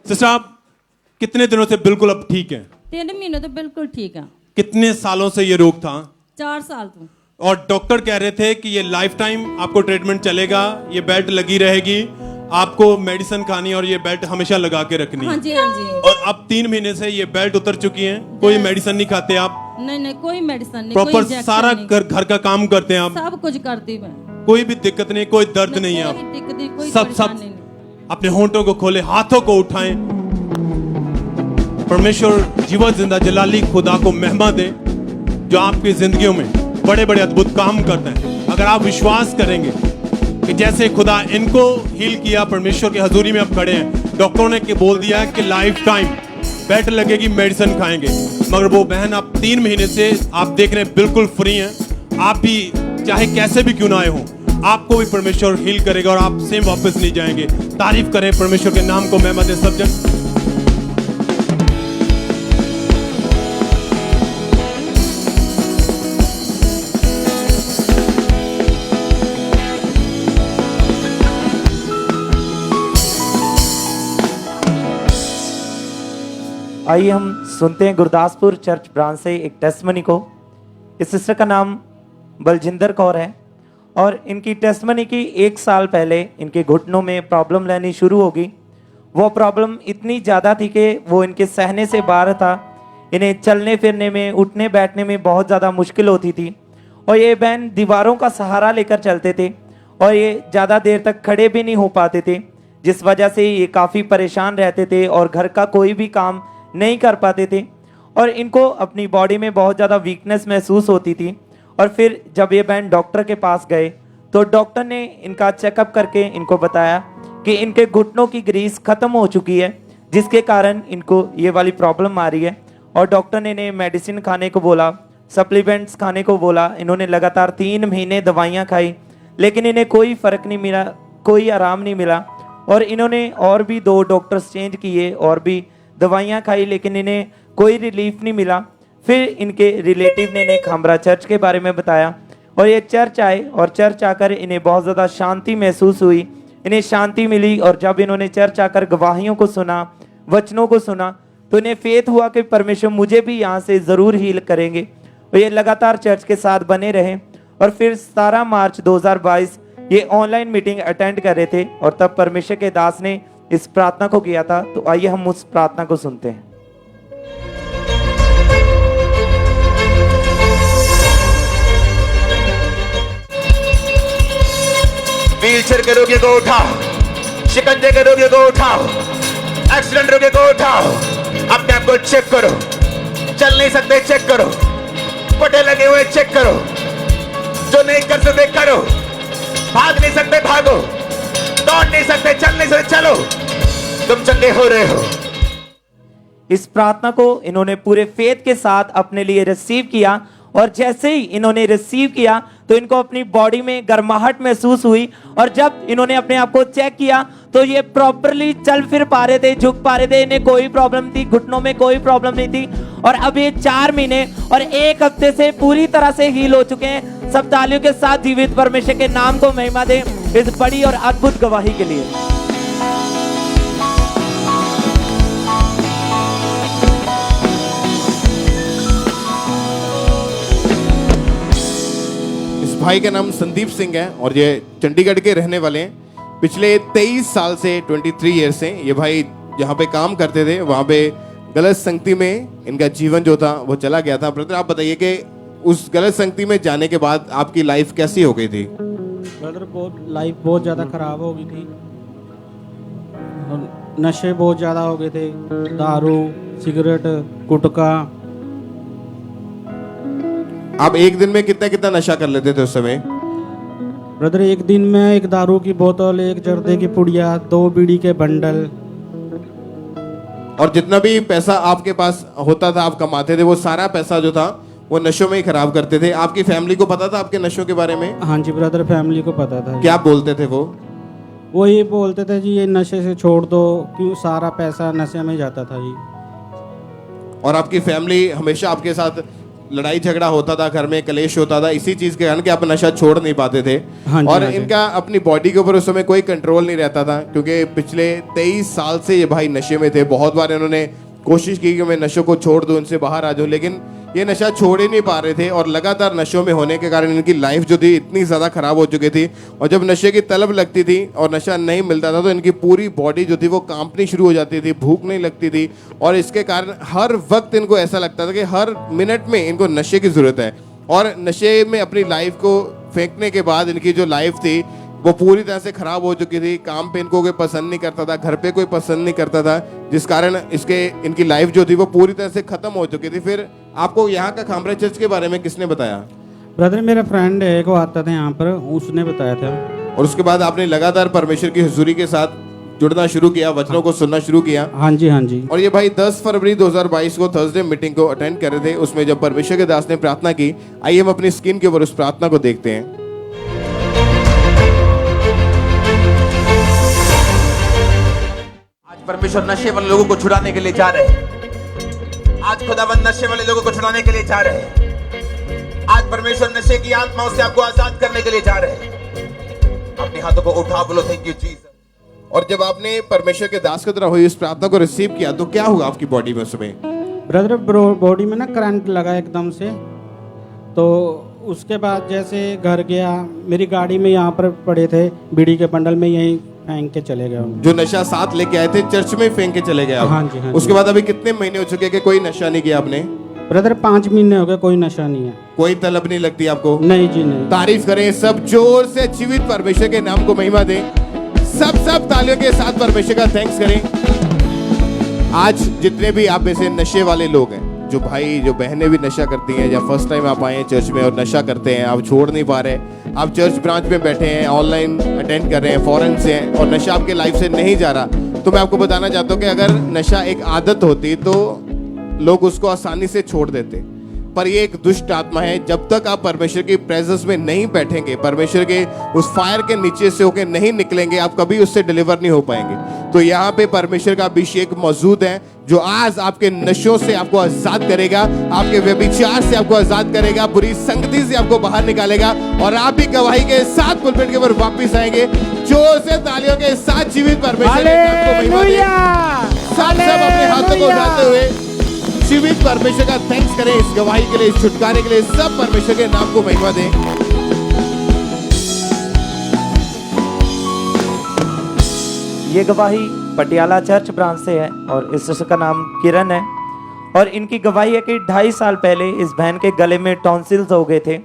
S5: सिस्टर, आप कितने दिनों से बिल्कुल अब ठीक है?
S6: 3 महीने तो बिल्कुल ठीक है।
S5: कितने सालों से ये रोग था?
S6: 4 साल तो।
S5: और डॉक्टर कह रहे थे कि ये लाइफ टाइम आपको ट्रीटमेंट चलेगा, ये बेल्ट लगी रहेगी, आपको मेडिसिन खानी और ये बेल्ट हमेशा लगा के रखनी।
S6: हाँ जी, हाँ जी।
S5: और अब 3 महीने से ये बेल्ट उतर चुकी है, कोई मेडिसिन नहीं खाते आप?
S6: नहीं, कोई मेडिसिन नहीं,
S5: प्रॉपर
S6: कोई
S5: सारा घर का काम करते हैं आप?
S6: सब कुछ करती मैं।
S5: कोई भी दिक्कत नहीं, कोई दर्द नहीं है आप? सब अपने होंठों को खोले, हाथों को उठाएं। परमेश्वर जीवत जिंदा जलाली खुदा को महिमा दे जो आपकी जिंदगियों में बड़े बड़े अद्भुत काम करते हैं। अगर आप विश्वास करेंगे कि जैसे खुदा इनको हील किया, परमेश्वर की हजूरी में अब खड़े हैं, डॉक्टरों ने बोल दिया है कि लाइफ टाइम बेल्ट लगेगी, मेडिसिन खाएंगे, मगर वो बहन आप 3 महीने से आप देख रहे हैं बिल्कुल फ्री हैं। आप भी चाहे कैसे भी क्यों ना आए हो, आपको भी परमेश्वर हील करेगा और आप सेम वापस नहीं जाएंगे। तारीफ करें परमेश्वर के नाम को, महिमा दे सब जन।
S8: आइए हम सुनते हैं गुरदासपुर चर्च ब्रांच से एक टेस्टमनी को। इस सिस्टर का नाम बलजिंदर कौर है और इनकी टेस्टमनी की 1 साल पहले इनके घुटनों में प्रॉब्लम लेनी शुरू होगी। वो प्रॉब्लम इतनी ज़्यादा थी कि वो इनके सहने से बाहर था। इन्हें चलने फिरने में, उठने बैठने में बहुत ज़्यादा मुश्किल होती थी और ये बहन दीवारों का सहारा लेकर चलते थे और ये ज़्यादा देर तक खड़े भी नहीं हो पाते थे, जिस वजह से ये काफ़ी परेशान रहते थे और घर का कोई भी काम नहीं कर पाते थे और इनको अपनी बॉडी में बहुत ज़्यादा वीकनेस महसूस होती थी। और फिर जब ये बहन डॉक्टर के पास गए तो डॉक्टर ने इनका चेकअप करके इनको बताया कि इनके घुटनों की ग्रीस ख़त्म हो चुकी है, जिसके कारण इनको ये वाली प्रॉब्लम आ रही है। और डॉक्टर ने इन्हें मेडिसिन खाने को बोला, सप्लीमेंट्स खाने को बोला। इन्होंने लगातार 3 महीने दवाइयाँ खाई, लेकिन इन्हें कोई फ़र्क नहीं मिला, कोई आराम नहीं मिला। और इन्होंने और भी 2 डॉक्टर्स चेंज किए और भी दवाइयाँ खाई, लेकिन इन्हें कोई रिलीफ नहीं मिला। फिर इनके रिलेटिव ने इन्हें खामरा चर्च के बारे में बताया और ये चर्च आए और चर्च आकर इन्हें बहुत ज़्यादा शांति महसूस हुई, इन्हें शांति मिली। और जब इन्होंने चर्च आकर गवाहियों को सुना, वचनों को सुना, तो इन्हें फेथ हुआ कि परमेश्वर मुझे भी यहाँ से ज़रूर हील करेंगे। और ये लगातार चर्च के साथ बने रहे और फिर 17 मार्च 2022 ये ऑनलाइन मीटिंग अटेंड कर रहे थे और तब परमेश्वर के दास ने इस प्रार्थना को किया था। तो आइए हम उस प्रार्थना को सुनते हैं।
S3: व्हीलचेयर के रोगी को उठाओ, शिकंजे के रोगी को उठाओ, एक्सीडेंट रोगी को उठाओ, अपने आप को चेक करो। चल नहीं सकते चेक करो, पटे लगे हुए चेक करो, जो नहीं कर सकते करो, भाग नहीं सकते भागो, दौड़ नहीं सकते, चल नहीं सकते चलो, तुम चंगे हो रहे हो।
S8: इस प्रार्थना को इन्होंने पूरे फेथ के साथ अपने लिए रिसीव किया और जैसे ही इन्होंने रिसीव किया तो इनको अपनी बॉडी में गर्माहट महसूस हुई। और जब इन्होंने अपने आप को चेक किया तो ये प्रॉपरली चल फिर पा रहे थे, झुक पा रहे थे, इन्हें कोई प्रॉब्लम थी, घुटनों में कोई प्रॉब्लम नहीं थी। और अब ये 4 महीने और 1 हफ्ते से पूरी तरह से हील हो चुके हैं। सब तालियों के साथ जीवित परमेश्वर के नाम को महिमा दें इस बड़ी और अद्भुत गवाही के लिए।
S1: भाई का नाम संदीप सिंह है और ये चंडीगढ़ के रहने वाले हैं। पिछले 23 साल से 23 ईयर से ये भाई जहाँ पे काम करते थे वहाँ पे गलत संगति में इनका जीवन जो था वो चला गया था। ब्रदर आप बताइए कि उस गलत संगति में जाने के बाद आपकी लाइफ कैसी हो गई थी?
S9: ब्रदर लाइफ बहुत ज़्यादा ख़राब हो गई थी, नशे बहुत ज़्यादा हो गए थे, दारू, सिगरेट, गुटखा।
S1: आप एक दिन में कितना कितना नशा कर लेते थे उस समय?
S9: ब्रदर एक दिन में 1 दारू की बोतल, 1 जर्दे की पुड़िया, 2 बीड़ी के बंडल।
S1: और जितना भी पैसा आपके पास होता था, आप कमाते थे, वो सारा पैसा जो था वो नशों में ही खराब करते थे। आपकी फैमिली को पता था आपके नशों के बारे में?
S9: हाँ जी ब्रदर, फैमिली को पता था।
S1: क्या बोलते थे
S9: वो ये बोलते थे जी ये नशे से छोड़ दो, क्यों सारा पैसा नशे में जाता था जी।
S1: और आपकी फैमिली हमेशा आपके साथ लड़ाई झगड़ा होता था, घर में कलेश होता था इसी चीज के कारण कि आप नशा छोड़ नहीं पाते थे।
S9: हाँ जी,
S1: और
S9: हाँ जी।
S1: इनका अपनी बॉडी के ऊपर उस समय कोई कंट्रोल नहीं रहता था, क्योंकि पिछले 23 साल से ये भाई नशे में थे। बहुत बार इन्होंने कोशिश की कि मैं नशों को छोड़ दूं, इनसे बाहर आ जाऊं, लेकिन ये नशा छोड़ ही नहीं पा रहे थे। और लगातार नशों में होने के कारण इनकी लाइफ जो थी इतनी ज़्यादा खराब हो चुकी थी। और जब नशे की तलब लगती थी और नशा नहीं मिलता था तो इनकी पूरी बॉडी जो थी वो कांपनी शुरू हो जाती थी, भूख नहीं लगती थी। और इसके कारण हर वक्त इनको ऐसा लगता था कि हर मिनट में इनको नशे की ज़रूरत है। और नशे में अपनी लाइफ को फेंकने के बाद इनकी जो लाइफ थी वो पूरी तरह से खराब हो चुकी थी। काम पे इनको कोई पसंद नहीं करता था, घर पे कोई पसंद नहीं करता था, जिस कारण इनकी लाइफ जो थी वो पूरी तरह से खत्म हो चुकी थी। फिर आपको यहाँ का खामरा चर्च के बारे में किसने बताया?
S9: ब्रदर मेरा फ्रेंड है, वो आता था यहाँ पर, उसने बताया था।
S1: और उसके बाद आपने लगातार परमेश्वर की हुजूरी के साथ जुड़ना शुरू किया, वचनों को सुनना शुरू किया।
S9: हाँ जी, हाँ जी।
S1: और ये भाई 10 फरवरी 2022 को थर्सडे मीटिंग को अटेंड कर रहे थे। उसमें जब परमेश्वर के दास ने प्रार्थना की, आइए हम अपनी स्क्रीन के ऊपर उस प्रार्थना को देखते हैं।
S3: परमेश्वर नशे वाले लोगों को छुड़ाने के लिए जा रहे हैं। आज खुदाबंद नशे वाले लोगों को छुड़ाने के लिए जा रहे हैं। आज परमेश्वर नशे की आत्माओं से आपको आजाद करने के लिए जा रहे हैं। अपने हाथों को उठा बोलो थैंक यू जीसस।
S1: और जब आपने परमेश्वर के दास की तरह हुई इस प्रार्थना को रिसीव किया तो क्या हुआ आपकी बॉडी में? उसमें
S9: ब्रदर बॉडी में ना करंट लगा एकदम से। तो उसके बाद जैसे घर गया, मेरी गाड़ी में यहाँ पर पड़े थे बीड़ी के बंडल में, यहीं फेंक के चले गए।
S1: जो नशा साथ लेके आए थे चर्च में फेंक के चले गए आप?
S9: हाँ जी, हाँ जी।
S1: उसके बाद अभी कितने महीने हो चुके हैं कि कोई नशा नहीं किया आपने?
S9: ब्रदर 5 महीने हो गए, कोई नशा नहीं है।
S1: कोई तलब नहीं लगती आपको?
S9: नहीं जी, नहीं।
S1: तारीफ करें सब जोर से, जीवित परमेश्वर के नाम को महिमा दें। सब तालियों के साथ परमेश्वर का थैंक्स करें। आज जितने भी आप में से नशे वाले लोग हैं, जो भाई जो बहनें भी नशा करती हैं, या फर्स्ट टाइम आप आए हैं चर्च में और नशा करते हैं, आप छोड़ नहीं पा रहे, आप चर्च ब्रांच में बैठे हैं, ऑनलाइन अटेंड कर रहे हैं, फॉरेन से हैं और नशा आपके लाइफ से नहीं जा रहा, तो मैं आपको बताना चाहता हूँ कि अगर नशा एक आदत होती तो लोग उसको आसानी से छोड़ देते, पर ये एक दुष्ट आत्मा है। जब तक आप परमेश्वर की प्रेजेंस में नहीं बैठेंगे, परमेश्वर के उस फायर के नीचे से होकर नहीं निकलेंगे, आप कभी उससे डिलीवर नहीं हो पाएंगे। तो यहाँ पे परमेश्वर का अभिषेक मौजूद है जो आज आपके नशों से आपको आजाद करेगा, आपके व्यभिचार से आपको आजाद करेगा, बुरी संगति से आपको बाहर निकालेगा और आप भी गवाही के साथ पुलपिट के ऊपर वापस आएंगे। जोर से तालियों के साथ जीवित परमेश्वर के नाम को महिमा दें। सब अपने हाथों को उठाते हुए जीवित परमेश्वर का थैंक्स करें इस गवाही के लिए, इस छुटकारे के लिए। सब परमेश्वर के नाम को महिमा दें।
S8: ये गवाही पटियाला चर्च ब्रांच से है और इस सिस्टर का नाम किरण है। और इनकी गवाही है कि 2.5 साल पहले इस बहन के गले में टॉन्सिल्स हो गए थे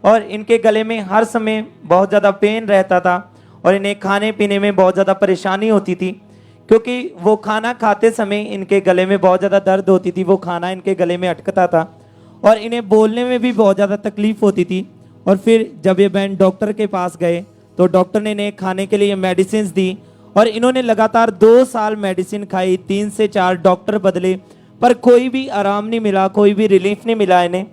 S8: और इनके गले में हर समय बहुत ज़्यादा पेन रहता था और इन्हें खाने पीने में बहुत ज़्यादा परेशानी होती थी, क्योंकि वो खाना खाते समय इनके गले में बहुत ज़्यादा दर्द होती थी, वो खाना इनके गले में अटकता था और इन्हें बोलने में भी बहुत ज़्यादा तकलीफ होती थी। और फिर जब ये बहन डॉक्टर के पास गए तो डॉक्टर ने इन्हें खाने के लिए मेडिसिन दी और इन्होंने लगातार 2 साल मेडिसिन खाई, 3 से 4 डॉक्टर बदले, पर कोई भी आराम नहीं मिला, कोई भी रिलीफ नहीं मिला इन्हें।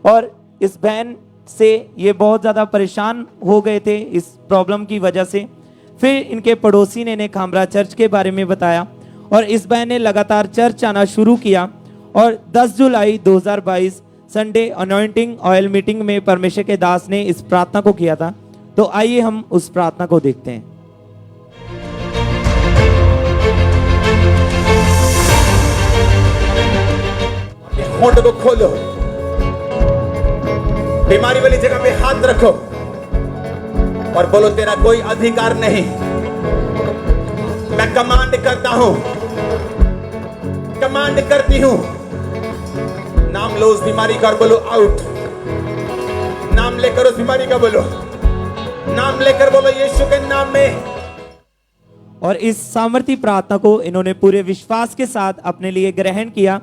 S8: और इस बहन से ये बहुत ज़्यादा परेशान हो गए थे इस प्रॉब्लम की वजह से। फिर इनके पड़ोसी ने इन्हें खामरा चर्च के बारे में बताया और इस बहन ने लगातार चर्च आना शुरू किया और 10 जुलाई 2022 संडे अनॉइंटिंग ऑयल मीटिंग में परमेश्वर के दास ने इस प्रार्थना को किया था। तो आइए हम उस प्रार्थना को देखते हैं।
S3: होंठ को खोलो, बीमारी वाली जगह पे हाथ रखो और बोलो तेरा कोई अधिकार नहीं। मैं कमांड करता हूं, कमांड करती हूं। नाम लो उस बीमारी का और बोलो आउट। नाम लेकर उस बीमारी का बोलो, नाम लेकर बोलो यीशु के नाम में।
S8: और इस सामर्थी प्रार्थना को इन्होंने पूरे विश्वास के साथ अपने लिए ग्रहण किया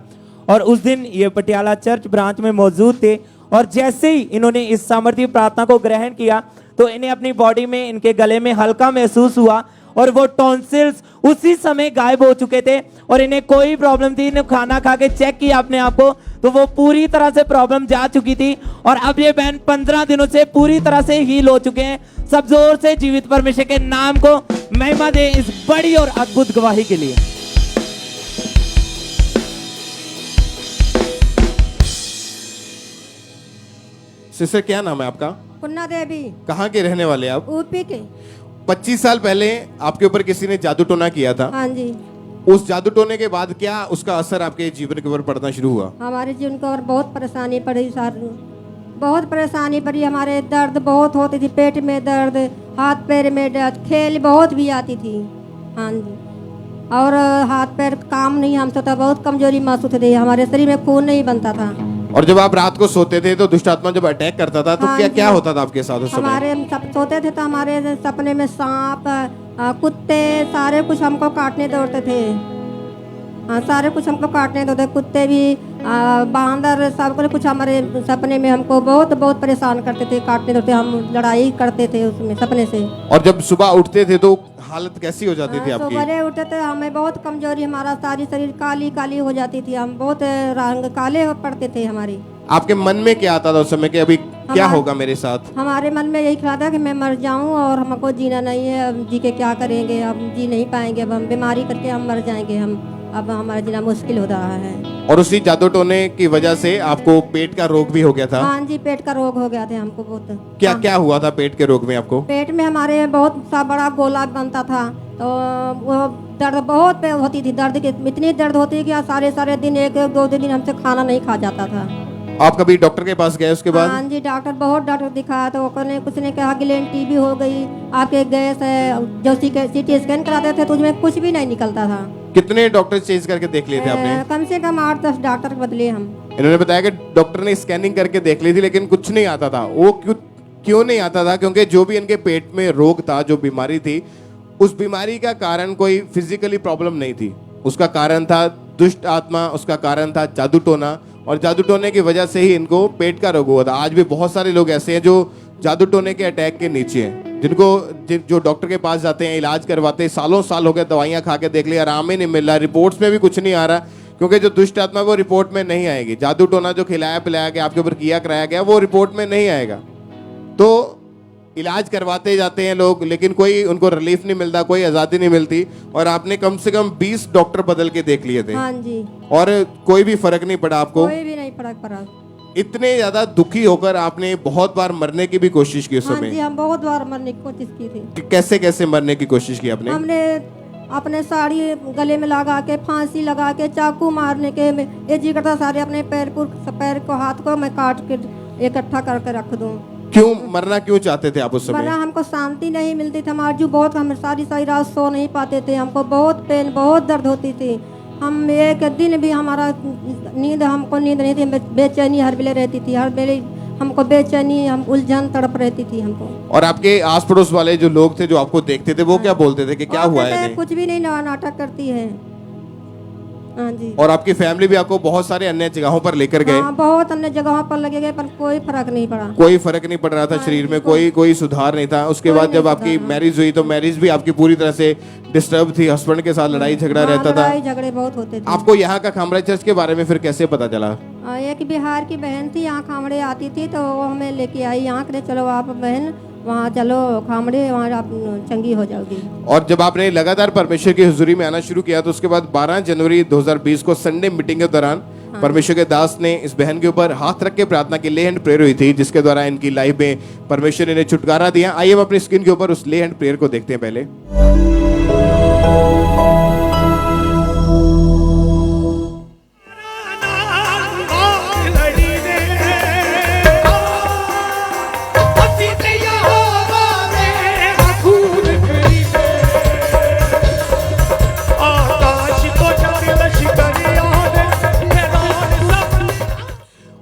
S8: और उस दिन ये पटियाला चर्च ब्रांच में मौजूद थे और जैसे ही इन्होंने इस सामर्थी प्रार्थना को ग्रहण किया तो इन्हें अपनी बॉडी में, इनके गले में हल्का महसूस हुआ और वो टॉन्सिल्स उसी समय गायब हो चुके थे और इन्हें कोई प्रॉब्लम थी। इन्हें खाना खा के चेक किया अपने आप को तो वो पूरी तरह से प्रॉब्लम जा चुकी थी और अब ये बहन 15 दिनों से पूरी तरह से हील हो चुके हैं। सब जोर से जीवित परमेश्वर के नाम को महिमा दे इस बड़ी और अद्भुत गवाही के लिए।
S1: सिस्टर क्या नाम है आपका?
S10: पुन्ना देवी,
S1: कहाँ के रहने वाले आप?
S10: यूपी के।
S1: 25 साल पहले आपके ऊपर किसी ने जादू टोना किया था।
S10: हाँ जी।
S1: उस जादू टोने के बाद क्या उसका असर आपके जीवन के ऊपर पड़ना शुरू हुआ?
S10: हमारे जीवन को और बहुत परेशानी पड़ी सर, बहुत परेशानी पड़ी। हमारे दर्द बहुत होती थी, पेट में दर्द, हाथ पैर में दर्द, खेल बहुत भी आती थी। हाँ जी, और हाथ पैर काम नहीं हमसे तो बहुत कमजोरी महसूस होती थी, हमारे शरीर में खून नहीं बनता था।
S1: और जब आप रात को सोते थे तो दुष्ट आत्मा जब अटैक करता था तो
S10: हाँ
S1: क्या
S10: जी।
S1: क्या होता था आपके साथ उस समय?
S10: हमारे हम सब सोते थे तो हमारे सपने में सांप, कुत्ते, सारे कुछ हमको काटने दौड़ते थे। हाँ, सारे कुछ हमको काटने दौड़ते, कुत्ते भी, बांदर, सब कुछ हमारे सपने में हमको बहुत बहुत परेशान करते थे, काटने दौड़ते। हम लड़ाई करते थे उसमें सपने से।
S1: और जब सुबह उठते थे तो हालत कैसी हो जाती थी आपकी?
S10: सुबह उठते थे हमें बहुत कमजोरी, हमारा सारी शरीर काली काली हो जाती थी, हम बहुत रंग काले पड़ते थे हमारी।
S1: आपके मन में क्या आता था उस समय कि अभी क्या होगा मेरे साथ?
S10: हमारे मन में यही ख्याल था कि मैं मर जाऊं और हमको जीना नहीं है, अब जी के क्या करेंगे, अब जी नहीं पाएंगे, अब हम बीमारी करके हम मर जाएंगे, हम अब हमारा जीना मुश्किल हो रहा है।
S1: और उसी जादू टोने की वजह से आपको पेट का रोग भी हो गया था?
S10: हाँ जी, पेट का रोग हो गया था हमको बहुत।
S1: क्या क्या हुआ था पेट के रोग में आपको?
S10: पेट में हमारे बहुत सा बड़ा गोला बनता था, तो वो दर्द बहुत होती थी, दर्द की इतनी दर्द होती कि सारे सारे दिन, एक एक दो दिन हमसे खाना नहीं खा जाता था।
S1: आप कभी डॉक्टर के पास गए उसके बाद?
S10: हाँ जी, डॉक्टर दिखाया तो कुछ ने कहा कि लेन टीबी हो गई, आपके गैस है, जो सीटी स्कैन कराते थे तो उसमें कुछ भी नहीं निकलता था।
S1: कितने डॉक्टर चेंज करके देख लिए थे आपने?
S10: कम से कम 8-10 डॉक्टर बदले हम।
S1: इन्होंने बताया कि डॉक्टर ने स्कैनिंग करके देख ली थी लेकिन कुछ नहीं आता था। वो क्यों नहीं आता था? क्योंकि जो भी इनके पेट में रोग था, जो बीमारी थी, उस बीमारी का कारण कोई फिजिकली प्रॉब्लम नहीं थी, उसका कारण था दुष्ट आत्मा, उसका कारण था जादू टोना, और जादू टोने की वजह से ही इनको पेट का रोग हुआ था। आज भी बहुत सारे लोग ऐसे हैं जो जादू टोने के अटैक के नीचे हैं, जो डॉक्टर के पास जाते हैं, इलाज करवाते हैं, सालों साल हो गए, दवाइयां खा के देख लिया, आराम ही नहीं मिल रहा, रिपोर्ट्स में भी कुछ नहीं आ रहा, क्योंकि जो दुष्ट आत्मा वो रिपोर्ट में नहीं आएगी। जादू टोना जो खिलाया पिलाया गया, आपके ऊपर किया कराया गया, वो रिपोर्ट में नहीं आएगा। तो इलाज करवाते जाते हैं लोग, लेकिन कोई उनको रिलीफ नहीं मिलता, कोई आज़ादी नहीं मिलती। और आपने कम से कम 20 डॉक्टर बदल के देख लिए थे।
S10: हाँ जी।
S1: और कोई भी फर्क नहीं पड़ा आपको?
S10: कोई भी नहीं फर्क पड़ा।
S1: इतने ज्यादा दुखी होकर आपने बहुत बार मरने की भी कोशिश की उस
S10: हाँ
S1: समय?
S10: जी, हम बहुत बार मरने की कोशिश की थी।
S1: कैसे कैसे मरने की कोशिश की आपने?
S10: हमने अपने साड़ी गले में लगा के, फांसी लगा के, चाकू मारने के, ये जी करता सारे अपने पैर को, हाथ को मैं काट के इकट्ठा करके रख दूं।
S1: क्यों मरना क्यों चाहते थे आप उस समय?
S10: वरना हमको शांति नहीं मिलती थी, हमारी जो बहुत, हम सारी रात सो नहीं पाते थे, हमको बहुत पेन, बहुत दर्द होती थी। हम एक दिन भी हमको नींद नहीं थी, बेचैनी हर वेले रहती थी, हर वेले हमको बेचैनी, हम उलझन तड़प रहती थी हमको।
S1: और आपके आस पड़ोस वाले जो लोग थे जो आपको देखते थे वो क्या बोलते थे कि क्या हुआ है?
S10: कुछ भी नहीं, नाटक करती है। हाँ जी।
S1: और आपकी फैमिली भी आपको बहुत सारे अन्य जगहों पर लेकर गए?
S10: हाँ, बहुत अन्य जगहों पर लगे गए, पर कोई फर्क नहीं पड़ा।
S1: कोई फर्क नहीं पड़ रहा था शरीर में, कोई सुधार नहीं था। उसके बाद जब आपकी मैरिज हुई तो मैरिज भी आपकी पूरी तरह से डिस्टर्ब थी, हस्बैंड के साथ लड़ाई झगड़ा रहता था,
S10: लड़ाई झगड़े बहुत होते थे।
S1: आपको यहाँ का खामड़ा चर्च के बारे में फिर कैसे पता चला?
S10: एक बिहार की बहन थी, यहाँ खामड़े आती थी तो वो हमें लेके आई यहाँ के, चलो आप बहन वहाँ चलो खामड़े, वहाँ आप चंगी हो जाओगी।
S1: और जब आपने लगातार परमेश्वर की हुजूरी में आना शुरू किया तो उसके बाद 12 जनवरी 2020 को संडे मीटिंग के दौरान परमेश्वर के दास ने इस बहन के ऊपर हाथ रख के प्रार्थना की, ले हैंड प्रेयर हुई थी, जिसके द्वारा इनकी लाइफ में परमेश्वर ने इन्हें छुटकारा दिया। आइए हम अपनी स्क्रीन के ऊपर उस ले हैंड प्रेयर को देखते हैं पहले।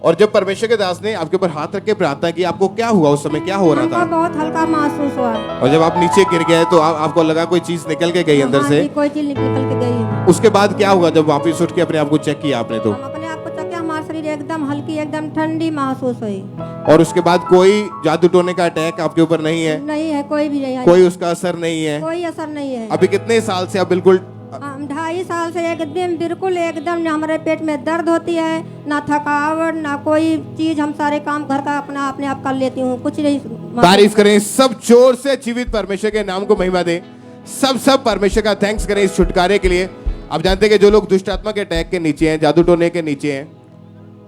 S1: और जब परमेश्वर के दास ने आपके ऊपर हाथ रख के प्रार्थना की, आपको क्या हुआ उस समय, क्या हो रहा था?
S10: बहुत हल्का महसूस हुआ।
S1: और जब आप नीचे गिर गए तो आपको लगा कोई चीज निकल के गई अंदर से?
S10: कोई चीज निकल के गई है।
S1: उसके बाद क्या हुआ जब वापस उठ के अपने आप को चेक किया आपने? तो
S10: हम अपने आप को चेक किया, हमारे शरीर एकदम हल्की एकदम ठंडी महसूस हुई।
S1: और उसके बाद कोई जादू टोने का अटैक आपके ऊपर नहीं है?
S10: नहीं है, कोई भी नहीं है,
S1: कोई उसका असर नहीं है?
S10: कोई असर नहीं है।
S1: अभी कितने साल से आप बिल्कुल?
S10: 2.5 साल से एकदम बिल्कुल एकदम न हमारे पेट में दर्द होती है, ना थकावट, ना कोई चीज। हम सारे काम घर का अपने आप कर लेती हूँ, कुछ नहीं।
S1: तारीफ करें सब जोर से, जीवित परमेश्वर के नाम को महिमा दें। सब परमेश्वर का थैंक्स करें इस छुटकारे के लिए। आप जानते हैं कि जो लोग दुष्ट आत्मा के अटैक के नीचे हैं, जादू टोने के नीचे हैं,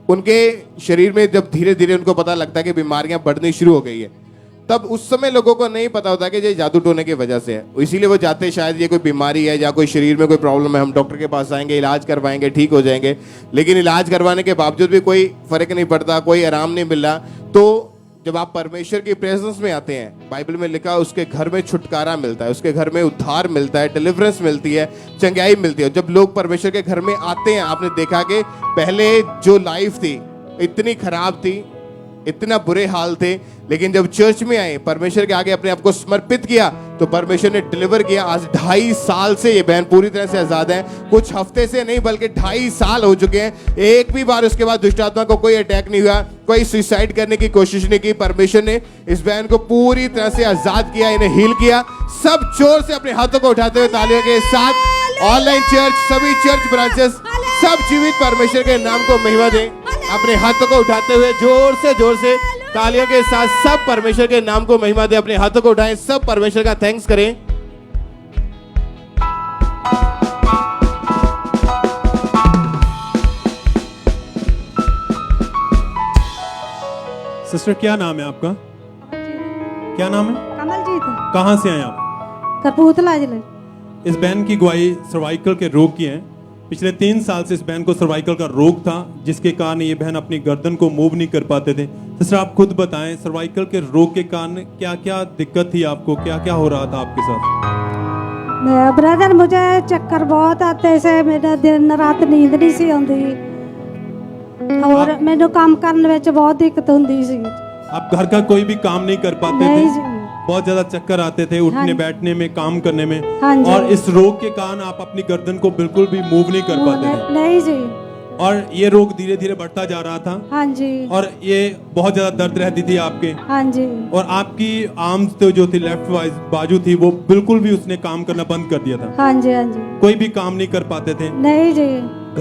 S1: उनके शरीर में जब धीरे धीरे उनको पता लगता है कि बीमारियां बढ़नी शुरू हो गई है, तब उस समय लोगों को नहीं पता होता कि ये जादू टोने की वजह से है। इसीलिए वो जाते शायद ये कोई बीमारी है या कोई शरीर में कोई प्रॉब्लम है, हम डॉक्टर के पास आएंगे, इलाज करवाएंगे, ठीक हो जाएंगे। लेकिन इलाज करवाने के बावजूद भी कोई फर्क नहीं पड़ता, कोई आराम नहीं मिल रहा। तो जब आप परमेश्वर की प्रेजेंस में आते हैं, बाइबल में लिखा उसके घर में छुटकारा मिलता है, उसके घर में उद्धार मिलता है, डिलीवरेंस मिलती है, चंगाई मिलती है। जब लोग परमेश्वर के घर में आते हैं, आपने देखा कि पहले जो लाइफ थी इतनी खराब थी, इतना बुरे हाल थे, लेकिन जब चर्च में आए, परमेश्वर के आगे अपने आप को समर्पित किया, तो परमेश्वर ने डिलीवर किया। आज 2.5 साल से ये बहन पूरी तरह से आजाद है। कुछ हफ्ते से नहीं बल्कि 2.5 साल हो चुके हैं। एक भी बार उसके बाद दुष्ट आत्मा को कोई अटैक नहीं हुआ, कोई सुसाइड करने की कोशिश नहीं की। परमेश्वर ने इस बहन को पूरी तरह से आजाद किया, इन्हें हील किया। सब जोर से अपने हाथों को उठाते हुए तालियों के साथ ऑनलाइन चर्च, सभी चर्च ब्रांचेस, सब जीवित परमेश्वर के नाम को महिमा दें। अपने हाथों को उठाते हुए जोर से तालियों के साथ सब परमेश्वर के नाम को महिमा दें। अपने हाथों को उठाएं, सब परमेश्वर का थैंक्स करें।
S5: सिस्टर क्या नाम है आपका? क्या नाम है?
S10: कमलजीत।
S5: कहाँ से आए आप?
S10: कपूरथला जिले।
S5: इस बहन की गवाही सर्वाइकल के रोग की है। पिछले 3 साल से इस बहन को सर्वाइकल का रोग था, जिसके कारण ये बहन अपनी गर्दन को मूव नहीं कर पाते थे। सिस्टर आप खुद बताएं, सर्वाइकल के रोग के कारण क्या क्या दिक्कत थी आपको, क्या क्या हो रहा था आपके साथ?
S10: ब्रदर मुझे चक्कर बहुत आते से, मेरा दिन रात नींद नहीं सी आती, और मैंने काम करने में बहुत दिक्कत होती सी।
S5: आप घर का कोई भी काम नहीं कर पाते थे, बहुत ज्यादा चक्कर आते थे उठने बैठने में, काम करने में, और इस रोग के कारण आप अपनी गर्दन को बिल्कुल भी मूव नहीं कर पाते थे।
S10: नहीं जी।
S5: और ये रोग धीरे धीरे बढ़ता जा रहा था।
S10: हाँ जी।
S5: और ये बहुत ज्यादा दर्द रहती थी आपके।
S10: हाँ जी।
S5: और आपकी आर्म्स तो जो थी, लेफ्ट बाजू थी, वो बिल्कुल भी उसने काम करना बंद कर दिया था।
S10: हाँ जी। हाँ जी।
S5: कोई भी काम नहीं कर पाते थे।
S10: नहीं जी।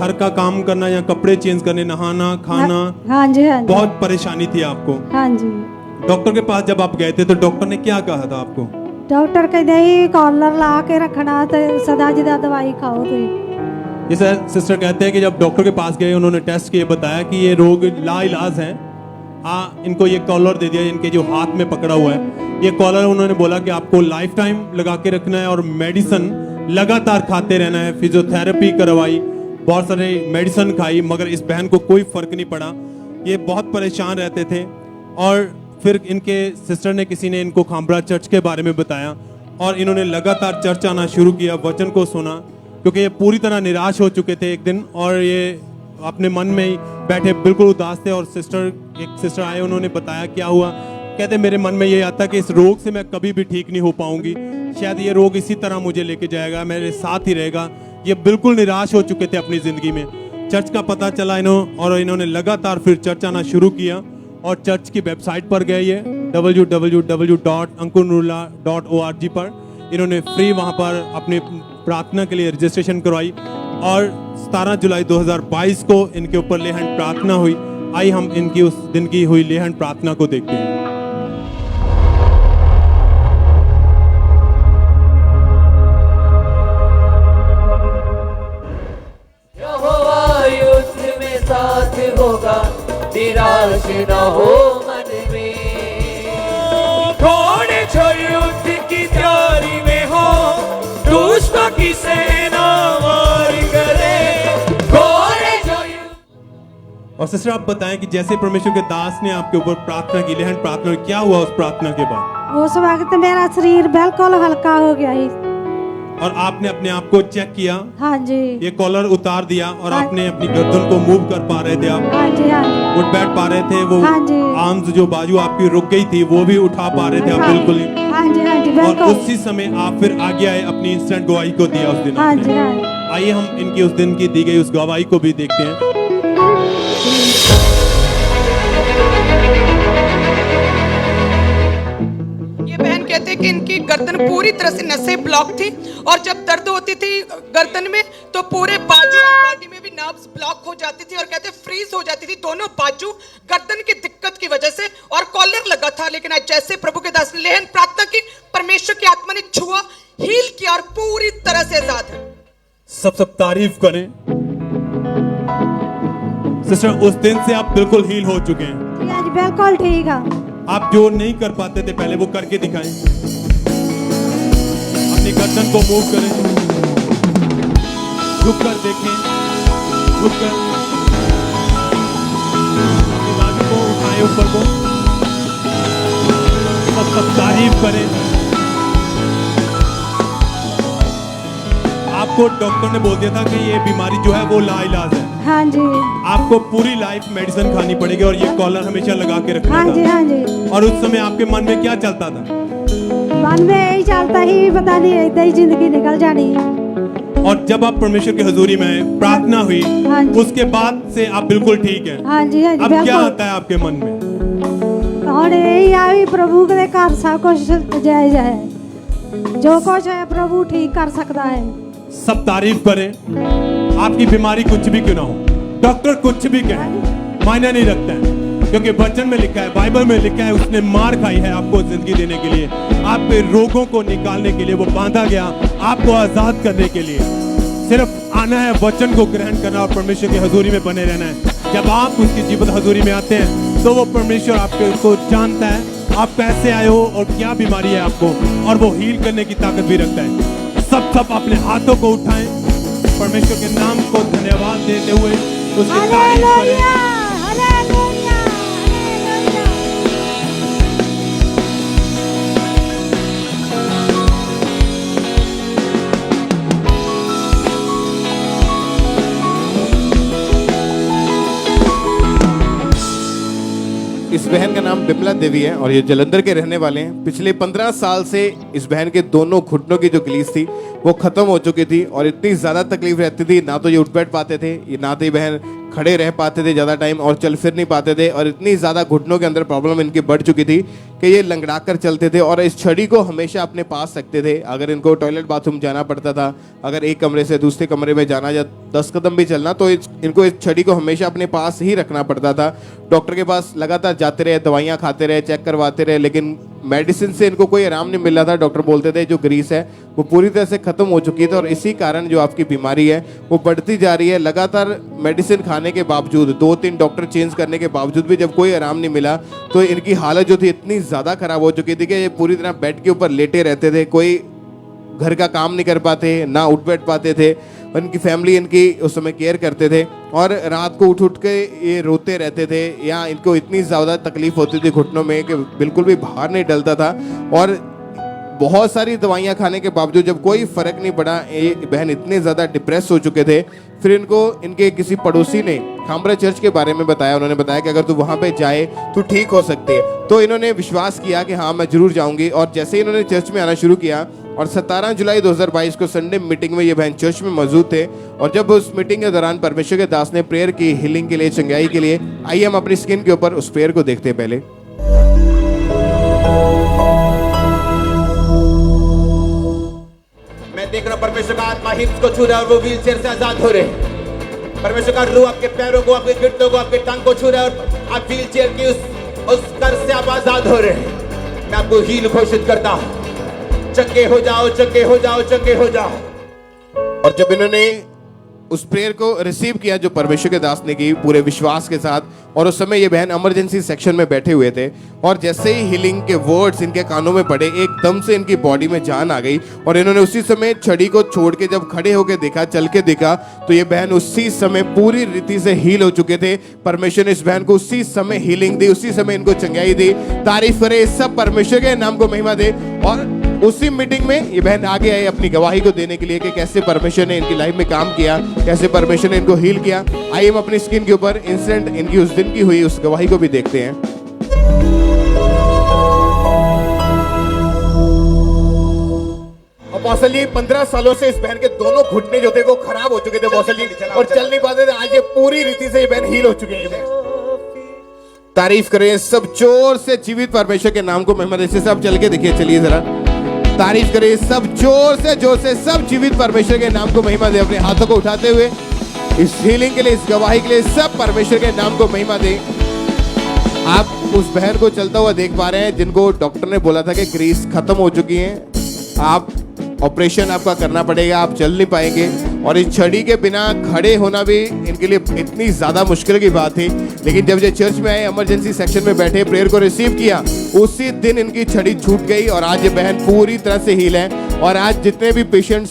S5: घर का काम करना या कपड़े चेंज करने, नहाना, खाना,
S10: हाँ जी, हाँ जी।
S5: बहुत परेशानी थी आपको।
S10: हाँ जी।
S5: डॉक्टर के पास जब आप गए थे तो डॉक्टर ने क्या कहा था आपको?
S10: डॉक्टर कहते ही कॉलर ला के रखना, तो सदा जिदा दवाई खाओ। तो
S5: ये सिस्टर कहते हैं कि जब डॉक्टर के पास गए, उन्होंने टेस्ट किए, बताया कि ये रोग लाइलाज है। इनको ये कॉलर दे दिया, इनके जो हाथ में पकड़ा हुआ है ये कॉलर। उन्होंने बोला कि आपको लाइफ टाइम लगा के रखना है और मेडिसिन लगातार खाते रहना है। फिजियोथेरेपी करवाई, बहुत सारे मेडिसिन खाई, मगर इस बहन को कोई फर्क नहीं पड़ा। ये बहुत परेशान रहते थे। और फिर इनके सिस्टर ने, किसी ने इनको खामबरा चर्च के बारे में बताया, और इन्होंने लगातार चर्च आना शुरू किया, वचन को सुना, क्योंकि ये पूरी तरह निराश हो चुके थे एक दिन, और ये अपने मन में ही बैठे बिल्कुल उदास थे। और एक सिस्टर आए, उन्होंने बताया क्या हुआ। कहते मेरे मन में ये आता कि इस रोग से मैं कभी भी ठीक नहीं हो पाऊंगी, शायद ये रोग इसी तरह मुझे लेके जाएगा, मेरे साथ ही रहेगा। ये बिल्कुल निराश हो चुके थे अपनी जिंदगी में। चर्च का पता चला और इन्होंने लगातार फिर चर्च आना शुरू किया, और चर्च की वेबसाइट पर गए, ये www.ankurnurullah.org पर इन्होंने फ्री वहां पर अपनी प्रार्थना के लिए रजिस्ट्रेशन करवाई, और 17 जुलाई 2022 को इनके ऊपर लेहन प्रार्थना हुई। आई हम इनकी उस दिन की हुई लेहन प्रार्थना को देखते हैं।
S7: यहोवा युद्ध में साथ होगा, निराश न हो मन में। घोड़े जो युद्ध की तैयारी में हो, दुष्टों की सेना वार करे। घोड़े जो
S5: और सिस्टर आप बताएं कि जैसे परमेश्वर के दास ने आपके ऊपर प्रार्थना की, लेहन प्रार्थना, क्या हुआ उस प्रार्थना के बाद?
S10: उस वक्त मेरा शरीर बिल्कुल हल्का हो गया ही।
S5: और आपने अपने आप को चेक किया?
S10: हाँ जी।
S5: ये कॉलर उतार दिया, और आपने अपनी गर्दन को मूव कर पा रहे थे आप?
S10: हाँ जी। हाँ जी।
S5: उठ बैठ पा रहे थे, वो
S10: हाँ जी।
S5: आर्म्स जो बाजू आपकी रुक गई थी वो भी उठा पा रहे थे आप? बिल्कुल ही।
S10: हाँ जी। हाँ जी,
S5: और
S10: बिल्कुल।
S5: उसी समय आप फिर आगे आए, अपनी इंस्टेंट गवाही को दिया उस दिन।
S10: हाँ जी। हाँ जी।
S5: आइए हम इनकी उस दिन की दी गई उस गवाही को भी देखते हैं।
S4: ये बहन कहते हैं कि इनकी गर्दन पूरी तरह से नसें ब्लॉक थी और जब दर्द होती थी गर्दन में तो पूरे बाजू और बॉडी में भी नर्व्स ब्लॉक हो जाती थी और कहते फ्रीज हो जाती थी दोनों बाजू गर्दन की दिक्कत की वजह से और कॉलर लगा था। लेकिन आज जैसे प्रभु के दास ने लेहन प्रार्थना की, परमेश्वर की आत्मा ने छुआ, हील किया और पूरी तरह से आजाद है।
S5: सब तारीफ करें। सिस्टर, उस दिन से आप बिल्कुल हील हो चुके हैं।
S10: आज बिल्कुल ठीक है।
S5: आप जो नहीं कर पाते थे पहले वो करके दिखाएं। अपनी गर्दन को मूव करें, झुक कर देखें, झुक कर अपनी बाजू को उठाएं ऊपर को। सब तारीफ करें। आपको डॉक्टर ने बोल दिया था कि ये बीमारी जो है वो लाइलाज है।
S10: हाँ जी,
S5: आपको पूरी लाइफ मेडिसिन खानी पड़ेगी और ये कॉलर हमेशा लगा के रखना
S10: हाँ
S5: था।
S10: जी, हाँ जी।
S5: और उस समय आपके मन में क्या चलता था?
S10: मन में यही चलता ही, पता नहीं ऐसे ही जिंदगी निकल जानी।
S5: और जब आप परमेश्वर की हजूरी में प्रार्थना हुई,
S10: हाँ जी।
S5: उसके बाद से आप बिल्कुल ठीक हैं।
S10: हाँ जी, हाँ जी,
S5: अब क्या
S10: बिल्कुल।
S5: आता है आपके मन में?
S10: और यही आई प्रभु के घर सब कुछ जायज है, जो कुछ है प्रभु ठीक कर सकता है।
S5: सब तारीफ करें। आपकी बीमारी कुछ भी क्यों ना हो, डॉक्टर कुछ भी कहे, मायने नहीं रखता है, क्योंकि वचन में लिखा है, बाइबल में लिखा है, उसने मार खाई है आपको जिंदगी देने के लिए, आपके रोगों को निकालने के लिए वो बांधा गया, आपको आजाद करने के लिए। सिर्फ आना है, वचन को ग्रहण करना और परमेश्वर की हजूरी में बने रहना है। जब आप उसकी जीवित हजूरी में आते हैं तो वो परमेश्वर आपके को जानता है, आप कैसे आए हो और क्या बीमारी है आपको, और वो हील करने की ताकत भी रखता है। सब अपने हाथों को उठाएं, परमेश्वर के नाम को धन्यवाद देते हुए उसकी तारीफ करें।
S1: इस बहन का नाम बिमला देवी है और ये जलंधर के रहने वाले हैं। पिछले 15 साल से इस बहन के दोनों घुटनों की जो गिलीस थी वो खत्म हो चुकी थी और इतनी ज्यादा तकलीफ रहती थी, ना तो ये उठ बैठ पाते थे, ना तो ये बहन खड़े रह पाते थे ज़्यादा टाइम और चल फिर नहीं पाते थे, और इतनी ज़्यादा घुटनों के अंदर प्रॉब्लम इनकी बढ़ चुकी थी कि ये लंगड़ा कर चलते थे और इस छड़ी को हमेशा अपने पास रखते थे। अगर इनको टॉयलेट बाथरूम जाना पड़ता था, अगर एक कमरे से दूसरे कमरे में जाना या 10 कदम भी चलना, तो इनको इस छड़ी को हमेशा अपने पास ही रखना पड़ता था। डॉक्टर के पास लगातार जाते रहे, दवाइयाँ खाते रहे, चेक करवाते रहे, लेकिन मेडिसिन से इनको कोई आराम नहीं मिल रहा था। डॉक्टर बोलते थे जो ग्रीस है वो पूरी तरह से खत्म हो चुकी थी और इसी कारण जो आपकी बीमारी है वो बढ़ती जा रही है। लगातार मेडिसिन खाने के बावजूद, 2-3 डॉक्टर चेंज करने के बावजूद भी जब कोई आराम नहीं मिला तो इनकी हालत जो थी इतनी ज़्यादा खराब हो चुकी थी कि ये पूरी तरह बेड के ऊपर लेटे रहते थे, कोई घर का काम नहीं कर पाते, ना उठ बैठ पाते थे। उनकी फैमिली इनकी उस समय केयर करते थे और रात को उठ उठ के ये रोते रहते थे, या इनको इतनी ज़्यादा तकलीफ होती थी घुटनों में कि बिल्कुल भी बाहर नहीं डलता था। और बहुत सारी दवाइयाँ खाने के बावजूद जब कोई फ़र्क नहीं पड़ा, ये बहन इतने ज़्यादा डिप्रेस हो चुके थे। फिर इनको इनके किसी पड़ोसी ने खामरा चर्च के बारे में बताया। उन्होंने बताया कि अगर तू वहाँ पे जाए तो ठीक हो सकती है। तो इन्होंने विश्वास किया कि हाँ मैं ज़रूर जाऊँगी, और जैसे ही इन्होंने चर्च में आना शुरू किया और 17 जुलाई 2022 को संडे मीटिंग में ये बहन चर्च में मौजूद थे, और जब उस मीटिंग के दौरान परमेश्वर के दास ने प्रेयर की हीलिंग के लिए, चंगाई के लिए, आइए हम अपनी स्क्रीन के ऊपर उस प्रेयर को देखते हैं। पहले
S3: मैं देख रहा हूं परमेश्वर का आत्मा हिप्स को छू रहा है और वो व्हील चेयर से आजाद हो रहे हैं। परमेश्वर का रूह आपके पैरों को, आपके घुटनों को, आपके टांग को छू रहा है और आप व्हील चेयर की उस कर्ज से आप आजाद हो रहे हैं। मैं आपको हील घोषित करता हूं, चंगे हो जाओ, चंगे हो जाओ, चंगे हो जाओ।
S1: और जब इन्होंने उस प्रेयर को रिसीव किया जो परमेश्वर के दास ने की पूरे विश्वास के साथ, और उस समय ये बहन इमरजेंसी सेक्शन में बैठे हुए थे, और जैसे ही हीलिंग के वर्ड्स इनके कानों में पड़े एकदम से इनकी बॉडी में जान आ गई, और इन्होंने उसी समय छड़ी को छोड़ के जब खड़े होकर देखा, चल के देखा, तो ये बहन उसी समय पूरी रीति से हील हो चुके थे। परमेश्वर ने इस बहन को उसी समय हीलिंग दी, उसी समय इनको चंगाई दी। तारीफ करे, सब परमेश्वर के नाम को महिमा दे। और उसी मीटिंग में ये बहन आगे आई अपनी गवाही को देने के लिए कि कैसे परमेश्वर ने इनकी लाइफ में काम किया, कैसे परमेश्वर ने इनको हील किया। आइए हम अपनी स्क्रीन के ऊपर इंसिडेंट इनकी उस दिन की हुई उस गवाही को भी देखते हैं। अपोस्टल जी 15 सालों से इस बहन के दोनों घुटने जो थे वो खराब हो चुके थे अपोस्टल जी, और चल नहीं पाते थे। आज ये पूरी रीति से ये बहन हील हो चुकी है। तारीफ करें सब जोर से जीवित परमेश्वर के नाम को महिमा दे। सब चल के देखिए, चलिए जरा तारीफ करें सब जोर से सब जीवित परमेश्वर के नाम को महिमा दे। अपने हाथों को उठाते हुए इस हीलिंग के लिए, इस गवाही के लिए सब परमेश्वर के नाम को महिमा दे। आप उस बहन को चलता हुआ देख पा रहे हैं जिनको डॉक्टर ने बोला था कि ग्रीस खत्म हो चुकी है, आप ऑपरेशन आपका करना पड़ेगा, आप चल नहीं पाएंगे। और इस छड़ी के बिना खड़े होना भी इनके लिए इतनी ज्यादा मुश्किल की बात थी। लेकिन जब ये चर्च में आए, इमरजेंसी सेक्शन में बैठे, प्रेयर को रिसीव किया, उसी दिन इनकी छड़ी छूट गई और आज ये बहन पूरी तरह से हील है। और आज जितने भी पेशेंट्स,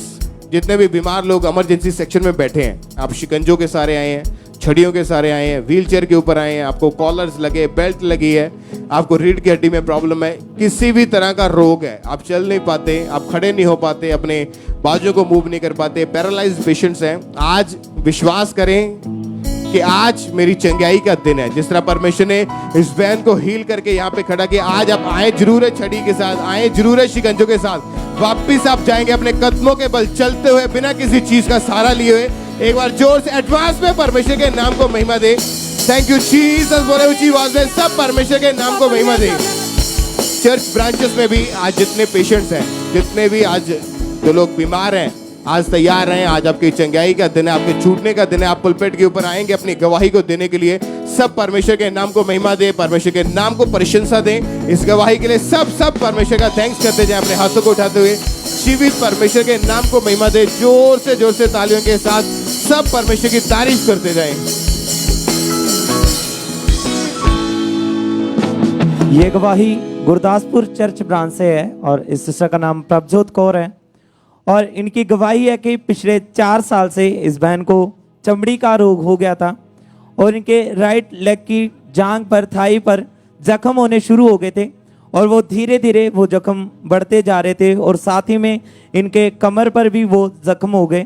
S1: जितने भी बीमार लोग इमरजेंसी सेक्शन में बैठे हैं, आप शिकंजों के सारे आए हैं, छड़ियों के सारे आए हैं, व्हीलचेयर के ऊपर आए हैं, आपको कॉलर्स लगे, बेल्ट लगी है, आपको रीढ़ की हड्डी में प्रॉब्लम है, किसी भी तरह का रोग है, आप चल नहीं पाते, आप खड़े नहीं हो पाते, अपने बाजू को मूव नहीं कर पाते, पैरालाइज्ड पेशेंट्स हैं, आज विश्वास करें कि आज मेरी चंगाई का दिन है। जिस तरह परमेश्वर ने इस बहन को हील करके यहाँ पे खड़ा किया, आज आप आए जरूर है छड़ी के साथ, आए जरूर है शिकंजों के साथ, वापिस आप जाएंगे अपने कदमों के बल चलते हुए, बिना किसी चीज का सहारा लिए हुए। एक बार जोर से एडवांस में परमेश्वर के नाम को महिमा दे। थैंक यू जीसस, बोले ऊंची आवाज में सब परमेश्वर के नाम को महिमा दे। चर्च ब्रांचेस में भी आज जितने पेशेंट्स हैं, जितने भी आज जो लोग बीमार हैं, आज तैयार हैं। आज आपकी चंगाई का दिन है, आपके छूटने का दिन है। आप पुलपेट के ऊपर आएंगे अपनी गवाही को देने के लिए। सब परमेश्वर के नाम को महिमा दे, परमेश्वर के नाम को प्रशंसा दें। इस गवाही के लिए सब परमेश्वर का थैंक्स करते जाएं, अपने हाथों को उठाते हुए जीवित परमेश्वर के नाम को महिमा दे। जोर से तालियों के साथ सब परमेश्वर की तारीफ करते जाएं।
S8: ये गवाही गुरदासपुर चर्च ब्रांच से है और इस सिस्टर का नाम प्रभजोत कौर है। और इनकी गवाही है कि पिछले 4 साल से इस बहन को चमड़ी का रोग हो गया था और इनके राइट लेग की जांघ पर, थाई पर जख्म होने शुरू हो गए थे और वो धीरे धीरे वो जख्म बढ़ते जा रहे थे और साथ ही में इनके कमर पर भी वो जख्म हो गए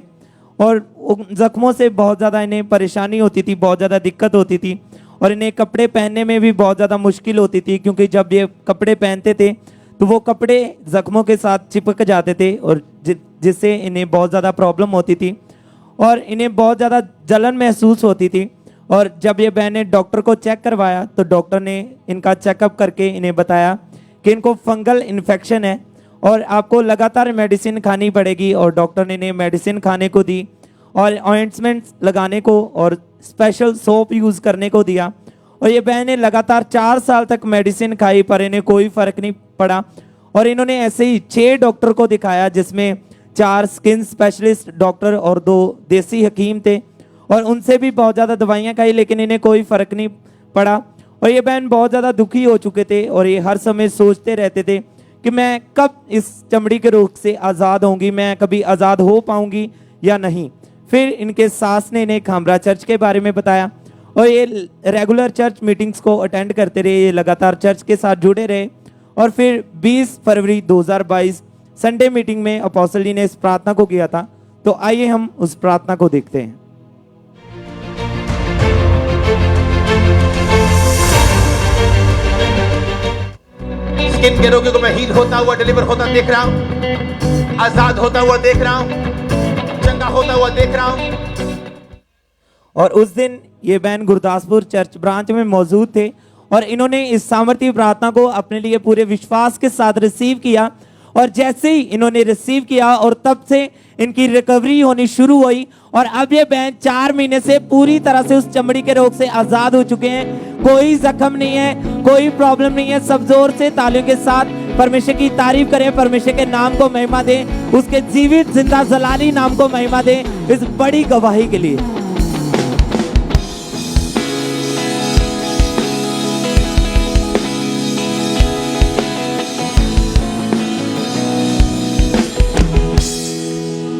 S8: और उन जख्मों से बहुत ज़्यादा इन्हें परेशानी होती थी, बहुत ज़्यादा दिक्कत होती थी और इन्हें कपड़े पहनने में भी बहुत ज़्यादा मुश्किल होती थी, क्योंकि जब ये कपड़े पहनते थे तो वो कपड़े जख्मों के साथ चिपक जाते थे और जिससे इन्हें बहुत ज़्यादा प्रॉब्लम होती थी और इन्हें बहुत ज़्यादा जलन महसूस होती थी। और जब ये बहन ने डॉक्टर को चेक करवाया तो डॉक्टर ने इनका चेकअप करके इन्हें बताया कि इनको फंगल इन्फेक्शन है और आपको लगातार मेडिसिन खानी पड़ेगी। और डॉक्टर ने इन्हें मेडिसिन खाने को दी और ऑइंटमेंट लगाने को और स्पेशल सोप यूज़ करने को दिया। और ये बहन ने लगातार 4 साल तक मेडिसिन खाई पर इन्हें कोई फ़र्क नहीं पड़ा। और इन्होंने ऐसे ही 6 डॉक्टर को दिखाया, जिसमें 4 स्किन स्पेशलिस्ट डॉक्टर और 2 देसी हकीम थे और उनसे भी बहुत ज़्यादा दवाइयाँ खाई, लेकिन इन्हें कोई फ़र्क नहीं पड़ा। और ये बहन बहुत ज़्यादा दुखी हो चुके थे और ये हर समय सोचते रहते थे कि मैं कब इस चमड़ी के रोग से आज़ाद होंगी, मैं कभी आज़ाद हो पाऊंगी या नहीं। फिर इनके सास ने इन्हें खामरा चर्च के बारे में बताया और ये रेगुलर चर्च मीटिंग्स को अटेंड करते रहे, ये लगातार चर्च के साथ जुड़े रहे। और फिर 20 फरवरी 2022 संडे मीटिंग में अपोस्टल जी ने इस प्रार्थना को किया था। तो आइए हम उस प्रार्थना को देखते हैं।
S3: स्किन के रोगियों को मैं हील होता हुआ, डिलीवर होता देख रहा हूं, आजाद होता हुआ देख रहा हूं, चंगा होता हुआ देख रहा हूं।
S8: और उस दिन ये बहन गुरदासपुर चर्च ब्रांच में मौजूद थे और इन्होंने इस सामर्थ्य प्रार्थना को अपने लिए पूरे विश्वास के साथ रिसीव किया। और जैसे ही इन्होंने रिसीव किया और तब से इनकी रिकवरी होनी शुरू हुई और अब ये बहन 4 महीने से पूरी तरह से उस चमड़ी के रोग से आजाद हो चुके हैं। कोई जख्म नहीं है, कोई प्रॉब्लम नहीं है। सब जोर से तालियों के साथ परमेश्वर की तारीफ करें, परमेश्वर के नाम को महिमा दें, उसके जीवित जिंदा जलाली नाम को महिमा दें इस बड़ी गवाही के लिए।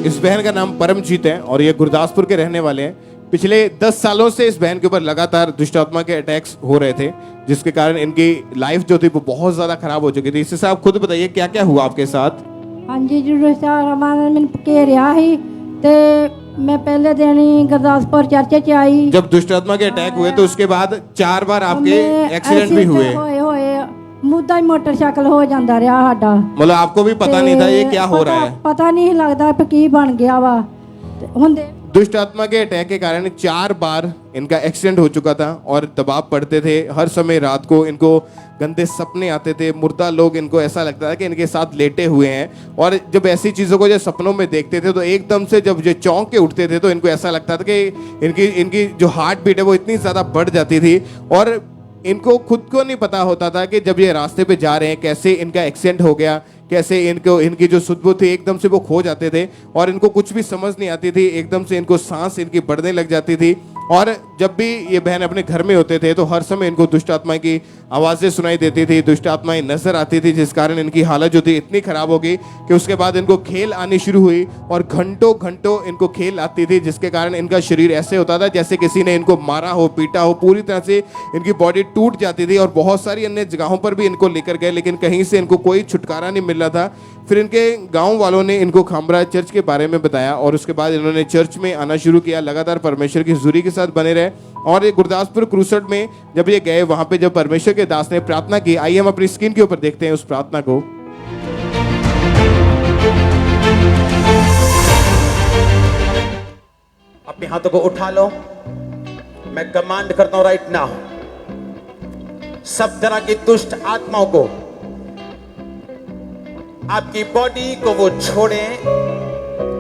S1: इस बहन का नाम परमजीत है और ये गुरदासपुर के रहने वाले हैं। पिछले 10 सालों से इस बहन के ऊपर लगातार दुष्ट आत्मा के अटैक्स हो रहे थे, जिसके कारण इनकी लाइफ जो थी वो बहुत ज्यादा खराब हो चुकी थी। इससे आप खुद बताइए क्या क्या हुआ आपके साथ?
S11: हाँ जी, जो मैंने घेरिया ही ते मैं पहले दिन ही गुरदासपुर चर्च च आई।
S1: जब दुष्ट आत्मा के अटैक हुए तो उसके बाद 4 बार आपके एक्सीडेंट भी हुए।
S11: मुद्दा ही मोटरसाइकिल हो जाता रहा साडा।
S1: मतलब आपको भी पता नहीं था ये क्या हो रहा है?
S11: पता नहीं लगता की बन गया वा।
S1: दुष्ट आत्मा के अटैक के कारण 4 बार इनका एक्सीडेंट हो चुका था और दबाव पड़ते थे। हर समय रात को इनको गंदे सपने आते थे, मुर्दा लोग इनको ऐसा लगता था कि इनके साथ लेटे हुए हैं। और जब ऐसी चीज़ों को जब सपनों में देखते थे तो एकदम से जब ये चौंक के उठते थे तो इनको ऐसा लगता था कि इनकी जो हार्ट बीट है वो इतनी ज़्यादा बढ़ जाती थी। और इनको खुद को नहीं पता होता था कि जब ये रास्ते पे जा रहे हैं कैसे इनका एक्सीडेंट हो गया, कैसे इनकी जो सुध-बुध थी एकदम से वो खो जाते थे और इनको कुछ भी समझ नहीं आती थी। एकदम से इनको सांस इनकी बढ़ने लग जाती थी। और जब भी ये बहन अपने घर में होते थे तो हर समय इनको दुष्ट आत्मा की आवाज़ें सुनाई देती थी, दुष्ट आत्माएं नजर आती थी, जिस कारण इनकी हालत जो थी इतनी खराब हो गई कि उसके बाद इनको खेल आनी शुरू हुई और घंटों घंटों इनको खेल आती थी, जिसके कारण इनका शरीर ऐसे होता था जैसे किसी ने इनको मारा हो, पीटा हो। पूरी तरह से इनकी बॉडी टूट जाती थी और बहुत सारी अन्य जगहों पर भी इनको लेकर गए, लेकिन कहीं से इनको कोई छुटकारा नहीं मिल रहा था। फिर इनके गांव वालों ने इनको खामरा चर्च के बारे में बताया और उसके बाद इन्होंने चर्च में आना शुरू किया। लगातार परमेश्वर की हुजूरी के साथ बने रहे और ये गुरदासपुर क्रूसेड में जब ये गए, वहां पे जब परमेश्वर के दास ने प्रार्थना की, आइए हम अपनी स्क्रीन के ऊपर देखते हैं उस प्रार्थना को।
S3: अपने हाथों को उठा लो। मैं कमांड करता हूं राइट नाउ, सब तरह की दुष्ट आत्माओं को, आपकी बॉडी को वो छोड़ें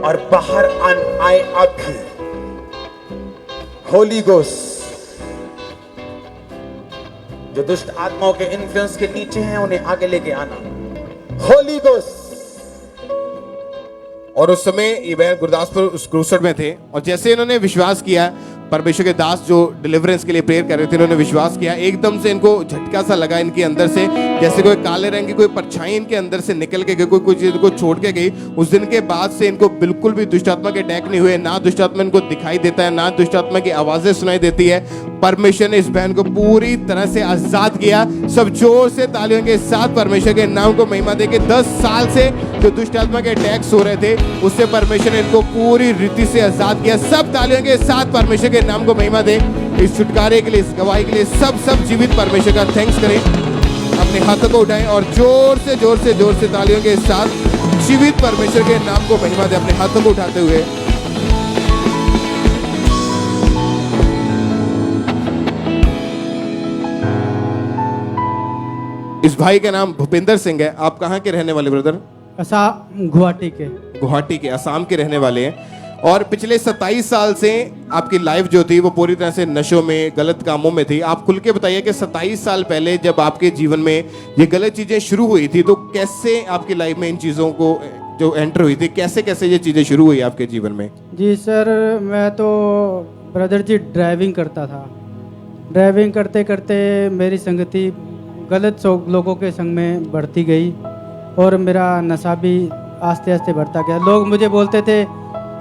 S3: और बाहर आए आप भी। होली गोस्ट जो दुष्ट आत्माओं के इन्फ्लुएंस के नीचे हैं उन्हें आगे लेके आना। होली गोस्ट।
S1: और उस समय ये बहन गुरदासपुर उस क्रूसेड में थे और जैसे इन्होंने विश्वास किया, परमेश्वर के दास जो डिलीवरेंस के लिए प्रेयर कर रहे थे, इन्होंने विश्वास किया, एकदम से इनको झटका सा लगा इनके अंदर से, जैसे कोई काले रंग की कोई परछाई इनके अंदर से निकल के गई, कोई चीज को छोड़ के गई। उस दिन के बाद से इनको बिल्कुल भी दुष्ट आत्मा के अटैक नहीं हुए, ना दुष्ट आत्मा इनको दिखाई देता है, ना दुष्ट आत्मा की आवाजें सुनाई देती है। परमेश्वर ने इस बहन को पूरी तरह से आजाद किया। सब जोर से तालियों के साथ परमेश्वर के नाम को महिमा देके 10 साल से जो दुष्ट आत्मा के अटैक्स हो रहे थे उससे परमेश्वर ने इनको पूरी रीति से आजाद किया। सब तालियों के साथ परमेश्वर के नाम को महिमा दे। इस छुटकारे के लिए, इस गवाही के लिए सब जीवित परमेश्वर का थैंक्स करें। अपने हाथों को उठाएं और जोर से तालियों के साथ जीवित परमेश्वर के नाम को महिमा दे। अपने हाथों को उठाते हुए इस भाई का नाम भूपेंद्र सिंह है। आप कहाँ के रहने वाले ब्रदर?
S9: गुवाहाटी के।
S1: गुवाहाटी के, असम के रहने वाले हैं। और पिछले 27 साल से आपकी लाइफ जो थी वो पूरी तरह से नशों में, गलत कामों में थी। आप खुल के बताइए कि 27 साल पहले जब आपके जीवन में ये गलत चीजें शुरू हुई थी तो कैसे आपकी लाइफ में इन चीजों को जो एंटर हुई थी, कैसे कैसे ये चीजें शुरू हुई आपके जीवन में?
S9: जी सर, मैं तो ब्रदर जी ड्राइविंग करता था। ड्राइविंग करते करते मेरी संगति गलत लोगों के संग में बढ़ती गई और मेरा नशा भी आस्ते आस्ते बढ़ता गया। लोग मुझे बोलते थे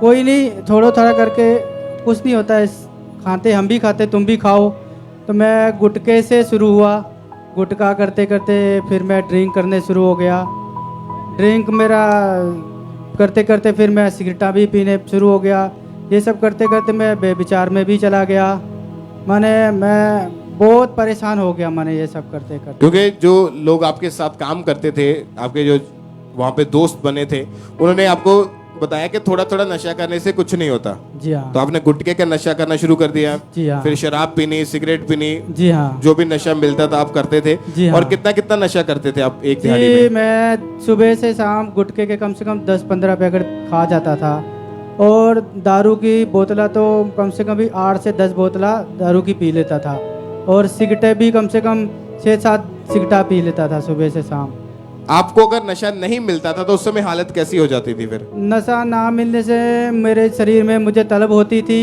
S9: कोई नहीं, थोड़ा थोड़ा करके कुछ नहीं होता है, खाते हम भी खाते तुम भी खाओ। तो मैं गुटखे से शुरू हुआ, गुटखा करते करते फिर मैं ड्रिंक करने शुरू हो गया। ड्रिंक मेरा करते करते फिर मैं सिगरेटा भी पीने शुरू हो गया। ये सब करते करते मैं बेविचार में भी चला गया। मैं बहुत परेशान हो गया ये सब करते करते।
S1: क्योंकि जो लोग आपके साथ काम करते थे, आपके जो वहाँ पे दोस्त बने थे, उन्होंने आपको बताया कि थोड़ा थोड़ा नशा करने से कुछ नहीं होता।
S9: जी हाँ।
S1: तो आपने गुटखे का नशा करना शुरू कर दिया।
S9: जी हाँ।
S1: फिर शराब पीनी, सिगरेट पीनी।
S9: जी हाँ।
S1: जो भी नशा मिलता था आप करते थे।
S9: जी हाँ।
S1: और कितना कितना नशा करते थे आप एक दिहाड़ी
S9: जी,
S1: में?
S9: मैं सुबह से शाम गुटखे के कम से कम 10-15 पैकेट खा जाता था और दारू की बोतला तो कम से कम भी 8 से 10 बोतला दारू की पी लेता था और सिगरेटें भी कम से कम 6-7 सिगरेटा पी लेता था सुबह से शाम।
S1: आपको अगर नशा नहीं मिलता था तो उस समय हालत कैसी हो जाती थी फिर?
S9: नशा ना मिलने से मेरे शरीर में मुझे तलब होती थी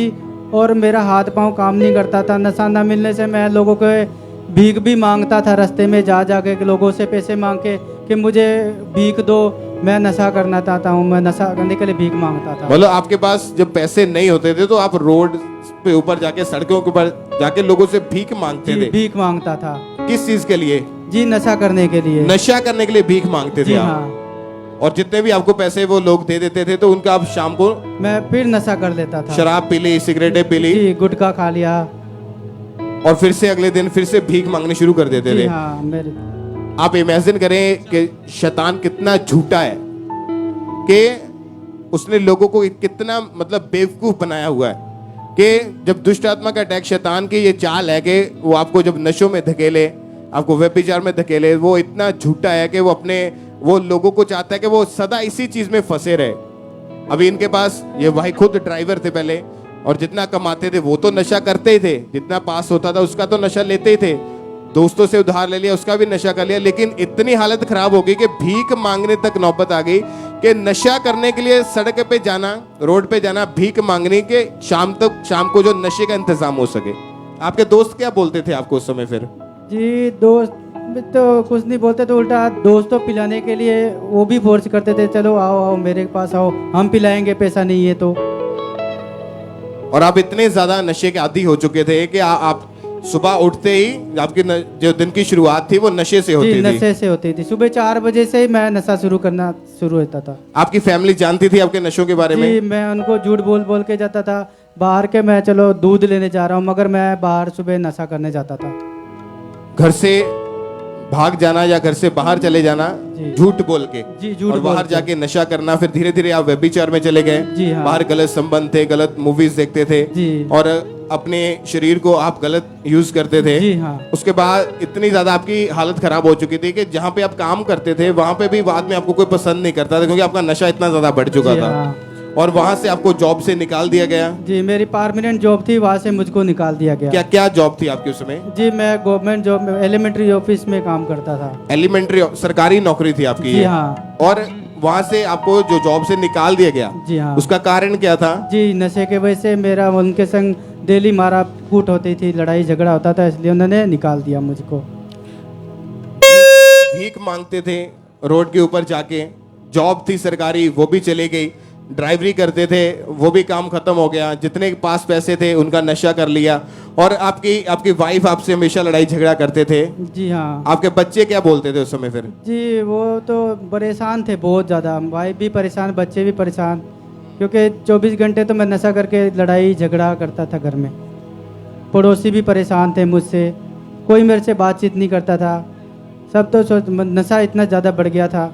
S9: और मेरा हाथ पांव काम नहीं करता था। नशा ना मिलने से मैं लोगों के भीख भी मांगता था, रास्ते में जा के लोगों से पैसे मांग के कि मुझे भीख दो, मैं नशा करना चाहता हूँ। मैं नशा करने के लिए भीख मांगता था।
S1: मतलब आपके पास जब पैसे नहीं होते थे तो आप रोड पे ऊपर जाके, सड़कों के ऊपर जाके लोगों से भीख मांगते थे?
S9: भीख मांगता था।
S1: किस चीज के लिए?
S9: जी, नशा करने के लिए।
S1: नशा करने के लिए भीख मांगते थे आप?
S9: हाँ।
S1: और जितने भी आपको पैसे वो लोग दे देते थे तो उनका आप शाम को
S9: मैं फिर नशा कर लेता था।
S1: शराब पी ली, सिगरेटें पी ली,
S9: गुटखा खा लिया
S1: और फिर से अगले दिन फिर से भीख मांगने शुरू कर देते थे।
S9: हाँ, मेरे
S1: आप इमेजिन करें कि शैतान कितना झूठा है कि उसने लोगों को कितना मतलब बेवकूफ बनाया हुआ है कि जब दुष्ट आत्मा का अटैक, शैतान की ये चाल है कि वो आपको जब नशों में धकेले, आपको व्यभिचार में धकेले, वो इतना झूठा है कि वो लोगों को चाहता है कि वो सदा इसी चीज में फंसे रहे। अभी इनके पास ये भाई खुद ड्राइवर थे पहले, और जितना कमाते थे वो तो नशा करते ही थे, जितना पास होता था उसका तो नशा लेते ही थे, दोस्तों से उधार ले लिया उसका भी नशा कर लिया, लेकिन इतनी हालत खराब हो गई कि भीख मांगने तक नौबत आ गई कि नशा करने के लिए सड़क पे जाना, रोड पे जाना, भीख मांगने के शाम को जो नशे का इंतजाम हो सके। आपके दोस्त क्या बोलते थे आपको उस समय फिर?
S9: जी दोस्त तो कुछ नहीं बोलते, तो उल्टा दोस्तों पिलाने के लिए वो भी फोर्स करते थे, चलो आओ आओ मेरे पास आओ, हम पिलाएंगे, पैसा नहीं है तो।
S1: और आप इतने ज्यादा नशे के आदी हो चुके थे कि आप सुबह उठते ही आपकी जो दिन की शुरुआत थी वो नशे से होती थी?
S9: नशे से होती थी। सुबह 4 बजे से ही मैं नशा शुरू होता था।
S1: आपकी फैमिली जानती थी आपके नशों के बारे में?
S9: जी, मैं उनको झूठ बोल के जाता था बाहर के, मैं चलो दूध लेने जा रहा हूँ, मगर मैं बाहर सुबह नशा करने जाता था।
S1: घर से भाग जाना या घर से बाहर चले जाना झूठ बोल के,
S9: जी झूठ
S1: और बाहर जाके नशा करना, फिर धीरे धीरे आप व्यभिचार में चले गए।
S9: जी हाँ।
S1: बाहर गलत संबंध थे, गलत मूवीज देखते थे,
S9: जी।
S1: और अपने शरीर को आप गलत यूज करते थे।
S9: जी हाँ।
S1: उसके बाद इतनी ज्यादा आपकी हालत खराब हो चुकी थी कि जहाँ पे आप काम करते थे वहां पे भी बाद में आपको कोई पसंद नहीं करता था, क्योंकि आपका नशा इतना ज्यादा बढ़ चुका था।
S9: हाँ।
S1: और वहां से आपको जॉब से निकाल दिया गया?
S9: जी, मेरी परमानेंट जॉब थी, वहाँ से मुझको निकाल दिया गया।
S1: क्या क्या जॉब थी आपकी उसमें?
S9: जी, मैं गवर्नमेंट जॉब में एलिमेंट्री ऑफिस में काम करता था।
S1: एलिमेंट्री सरकारी नौकरी थी आपकी?
S9: जी हाँ।
S1: और वहां से आपको जो जॉब से निकाल दिया गया,
S9: जी हाँ,
S1: उसका कारण क्या था?
S9: जी, नशे के वजह से मेरा उनके संग डेली मारा कूट होती थी, लड़ाई झगड़ा होता था, इसलिए उन्होंने निकाल दिया मुझको।
S1: भीख मांगते थे रोड के ऊपर जाके, जॉब थी सरकारी वो भी चली गई, ड्राइवरी करते थे वो भी काम खत्म हो गया, जितने के पास पैसे थे उनका नशा कर लिया, और आपकी वाइफ आपसे हमेशा लड़ाई झगड़ा करते थे।
S9: जी हाँ।
S1: आपके बच्चे क्या बोलते थे उस समय फिर?
S9: जी, वो तो परेशान थे बहुत ज़्यादा, वाइफ भी परेशान, बच्चे भी परेशान, क्योंकि 24 घंटे तो मैं नशा करके लड़ाई झगड़ा करता था घर में। पड़ोसी भी परेशान थे मुझसे, कोई मेरे से बातचीत नहीं करता था, सब तो नशा इतना ज़्यादा बढ़ गया था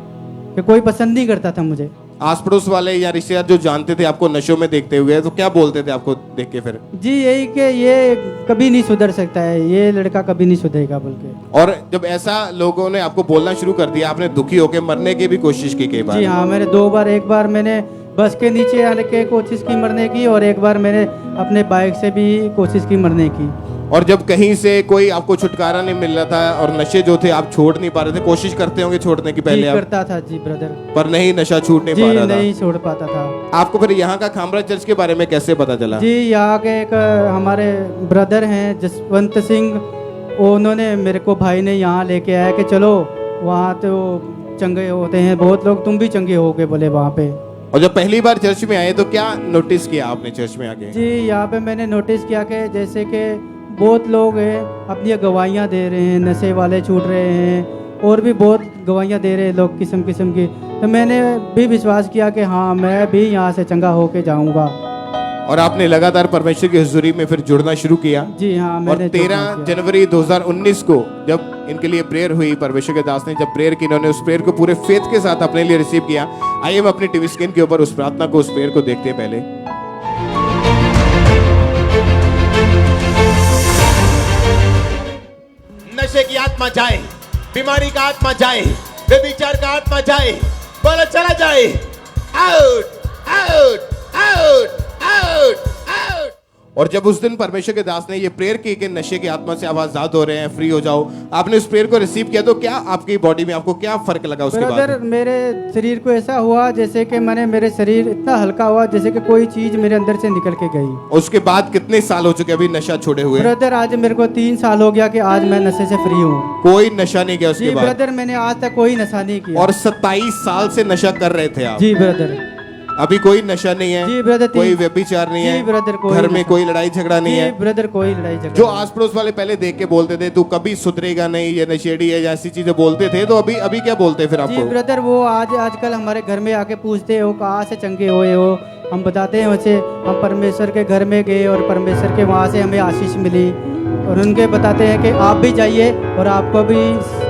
S9: कि कोई पसंद नहीं करता था मुझे।
S1: आस पड़ोस वाले या रिश्तेदार जो जानते थे आपको नशों में देखते हुए, तो क्या बोलते थे आपको देख के फिर?
S9: जी, यही कि ये कभी नहीं सुधर सकता है, ये लड़का कभी नहीं सुधरेगा बोल के।
S1: और जब ऐसा लोगों ने आपको बोलना शुरू कर दिया, आपने दुखी होकर मरने की भी कोशिश की कई बार?
S9: जी हाँ, मैंने 2 बार, एक बार मैंने बस के नीचे आने की कोशिश की मरने की, और एक बार मैंने अपने बाइक से भी कोशिश की मरने की।
S1: और जब कहीं से कोई आपको छुटकारा नहीं मिल रहा था और नशे जो थे आप छोड़ नहीं पा रहे थे, कोशिश करते होंगे छोड़ने की पहले?
S9: जी,
S1: आप
S9: करता था जी ब्रदर,
S1: पर नहीं, नशा छूट नहीं पा रहा था?
S9: नहीं छोड़ पाता था।
S1: आपको फिर यहाँ का खामरा चर्च के बारे में कैसे पता चला?
S9: जी, यहाँ के एक हमारे ब्रदर हैं जसवंत सिंह, उन्होंने मेरे को, भाई ने यहाँ लेके आया कि चलो वहाँ तो चंगे होते हैं बहुत लोग, तुम भी चंगे होगे बोले वहाँ पे।
S1: और जब पहली बार चर्च में आए तो क्या नोटिस किया आपने चर्च में आके?
S9: जी, यहाँ पे मैंने नोटिस किया कि जैसे कि बहुत लोग हैं अपनी गवाहियाँ दे रहे हैं, नशे वाले छूट रहे हैं, और भी बहुत गवाहियाँ दे रहे हैं लोग किस्म किस्म की, तो मैंने भी विश्वास किया कि हाँ मैं भी यहाँ से चंगा होके जाऊँगा।
S1: और आपने लगातार परमेश्वर की हुजूरी में फिर जुड़ना शुरू किया?
S9: जी हाँ।
S1: और
S9: मैंने
S1: 13 जनवरी 2019 को जब इनके लिए प्रेयर हुई, परमेश्वर के दास ने जब प्रेयर की, इन्होंने उस प्रेयर को पूरे फेथ के साथ अपने लिए रिसीव किया। आइए हम अपनी टीवी स्क्रीन के ऊपर उस प्रार्थना को, उस प्रेयर को देखते हैं। पहले
S12: नशे की आत्मा जाए, बीमारी का आत्मा जाए, व्यभिचार का आत्मा जाए, बोलो चला जाए, out out out out out.
S1: और जब उस दिन परमेश्वर के दास ने ये प्रेयर की कि नशे की आत्मा से आप आजाद हो रहे हैं, फ्री हो जाओ, आपने उस प्रेयर को रिसीव किया, तो क्या आपकी बॉडी में आपको क्या फर्क लगा उसके बाद?
S9: ब्रदर, मेरे शरीर को ऐसा हुआ जैसे कि मेरे शरीर इतना हल्का हुआ जैसे कि कोई चीज मेरे अंदर से निकल के गई।
S1: उसके बाद कितने साल हो चुके अभी नशा छोड़े हुए?
S9: ब्रदर, आज मेरे को 3 साल हो गया कि आज मैं नशे से फ्री हूँ।
S1: कोई नशा नहीं किया उसके
S9: जी
S1: बाद?
S9: ब्रदर, मैंने आज तक कोई नशा नहीं किया।
S1: और 27 साल से नशा कर रहे थे आप?
S9: जी ब्रदर।
S1: अभी कोई नशा नहीं है?
S9: जी ब्रदर।
S1: कोई व्यभिचार नहीं है?
S9: जी ब्रदर। कोई
S1: घर में कोई लड़ाई झगड़ा नहीं है?
S9: ब्रदर, कोई लड़ाई झगड़ा।
S1: जो आस पड़ोस वाले पहले देख के बोलते थे तू कभी सुधरेगा नहीं, ये नशेड़ी है, ऐसी चीजें बोलते थे, तो अभी क्या बोलते हैं फिर आपको?
S9: जी ब्रदर, वो आजकल हमारे घर में आके पूछते हो कहाँ से चंगे हुए हो, हम बताते हैं वैसे हम परमेश्वर के घर में गए और परमेश्वर के वहाँ से हमें आशीष मिली, और उनके बताते हैं कि आप भी जाइए और आपको भी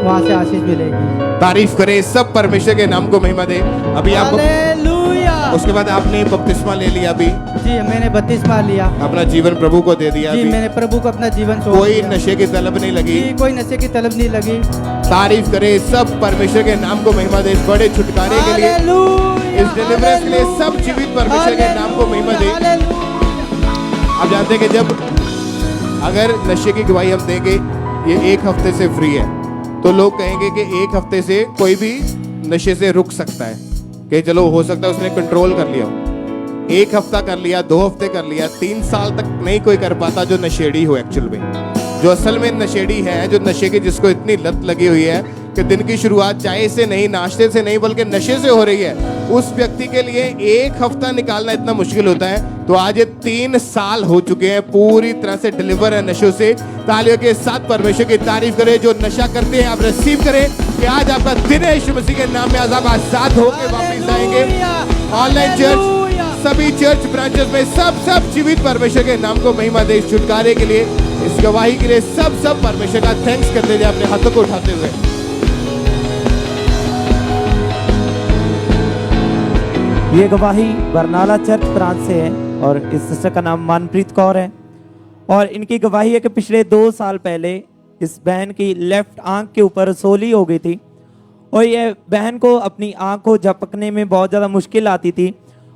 S9: वहाँ से आशीष मिलेगी।
S1: तारीफ करें सब, परमेश्वर के नाम को महिमा दे। अभी आप
S9: हालेलुया।
S1: उसके बाद आपने बपतिस्मा ले लिया अभी,
S9: जी मैंने बपतिस्मा लिया।
S1: अपना जीवन प्रभु को दे दिया
S9: जी
S1: अभी।
S9: मैंने प्रभु को अपना जीवन सौंप
S1: कोई
S9: दिया।
S1: नशे की तलब नहीं लगी।
S9: जी, कोई नशे की तलब नहीं लगी।
S1: तारीफ करे सब परमेश्वर के नाम को महिमा दे, इस बड़े छुटकारे के लिए, इस डिलीवरेंस के लिए सब जीवित परमेश्वर के नाम को महिमा दे। आप जानते हैं कि जब अगर नशे की गवाही हम देंगे ये 1 हफ्ते से फ्री है, तो लोग कहेंगे कि 1 हफ्ते से कोई भी नशे से रुक सकता है, कि चलो हो सकता है उसने कंट्रोल कर लिया। 1 हफ्ता कर लिया, 2 हफ्ते कर लिया, 3 साल तक नहीं कोई कर पाता जो नशेड़ी हो एक्चुअल में। जो असल में नशेड़ी है, जो नशे की जिसको इतनी लत लगी हुई है कि दिन की शुरुआत चाय से नहीं, नाश्ते से नहीं, बल्कि नशे से हो रही है, उस व्यक्ति के लिए 1 हफ्ता निकालना इतना मुश्किल होता है। तो आज ये 3 साल हो चुके हैं, पूरी तरह से डिलीवर है नशों से। तालियों के साथ परमेश्वर की तारीफ करें। जो नशा करते हैं आप रिसीव करें कि आज आपका दिन है, यीशु मसीह के नाम में आज आप आजाद होकर वापस आएंगे। ऑनलाइन चर्च, सभी चर्च ब्रांचेस में सब जीवित परमेश्वर के नाम को महिमा दे। इस छुटकारे के लिए, इस गवाही के लिए सब परमेश्वर का थैंक्स करते हुए अपने हाथों को उठाते हुए।
S8: ये गवाही बरनाला चर्च ब्रांच से है और इस सिस्टर का नाम मनप्रीत कौर है। और इनकी गवाही है कि पिछले 2 साल पहले इस बहन की लेफ्ट आंख के ऊपर रसौली हो गई थी और ये बहन को अपनी आंख को झपकने में बहुत ज़्यादा मुश्किल आती थी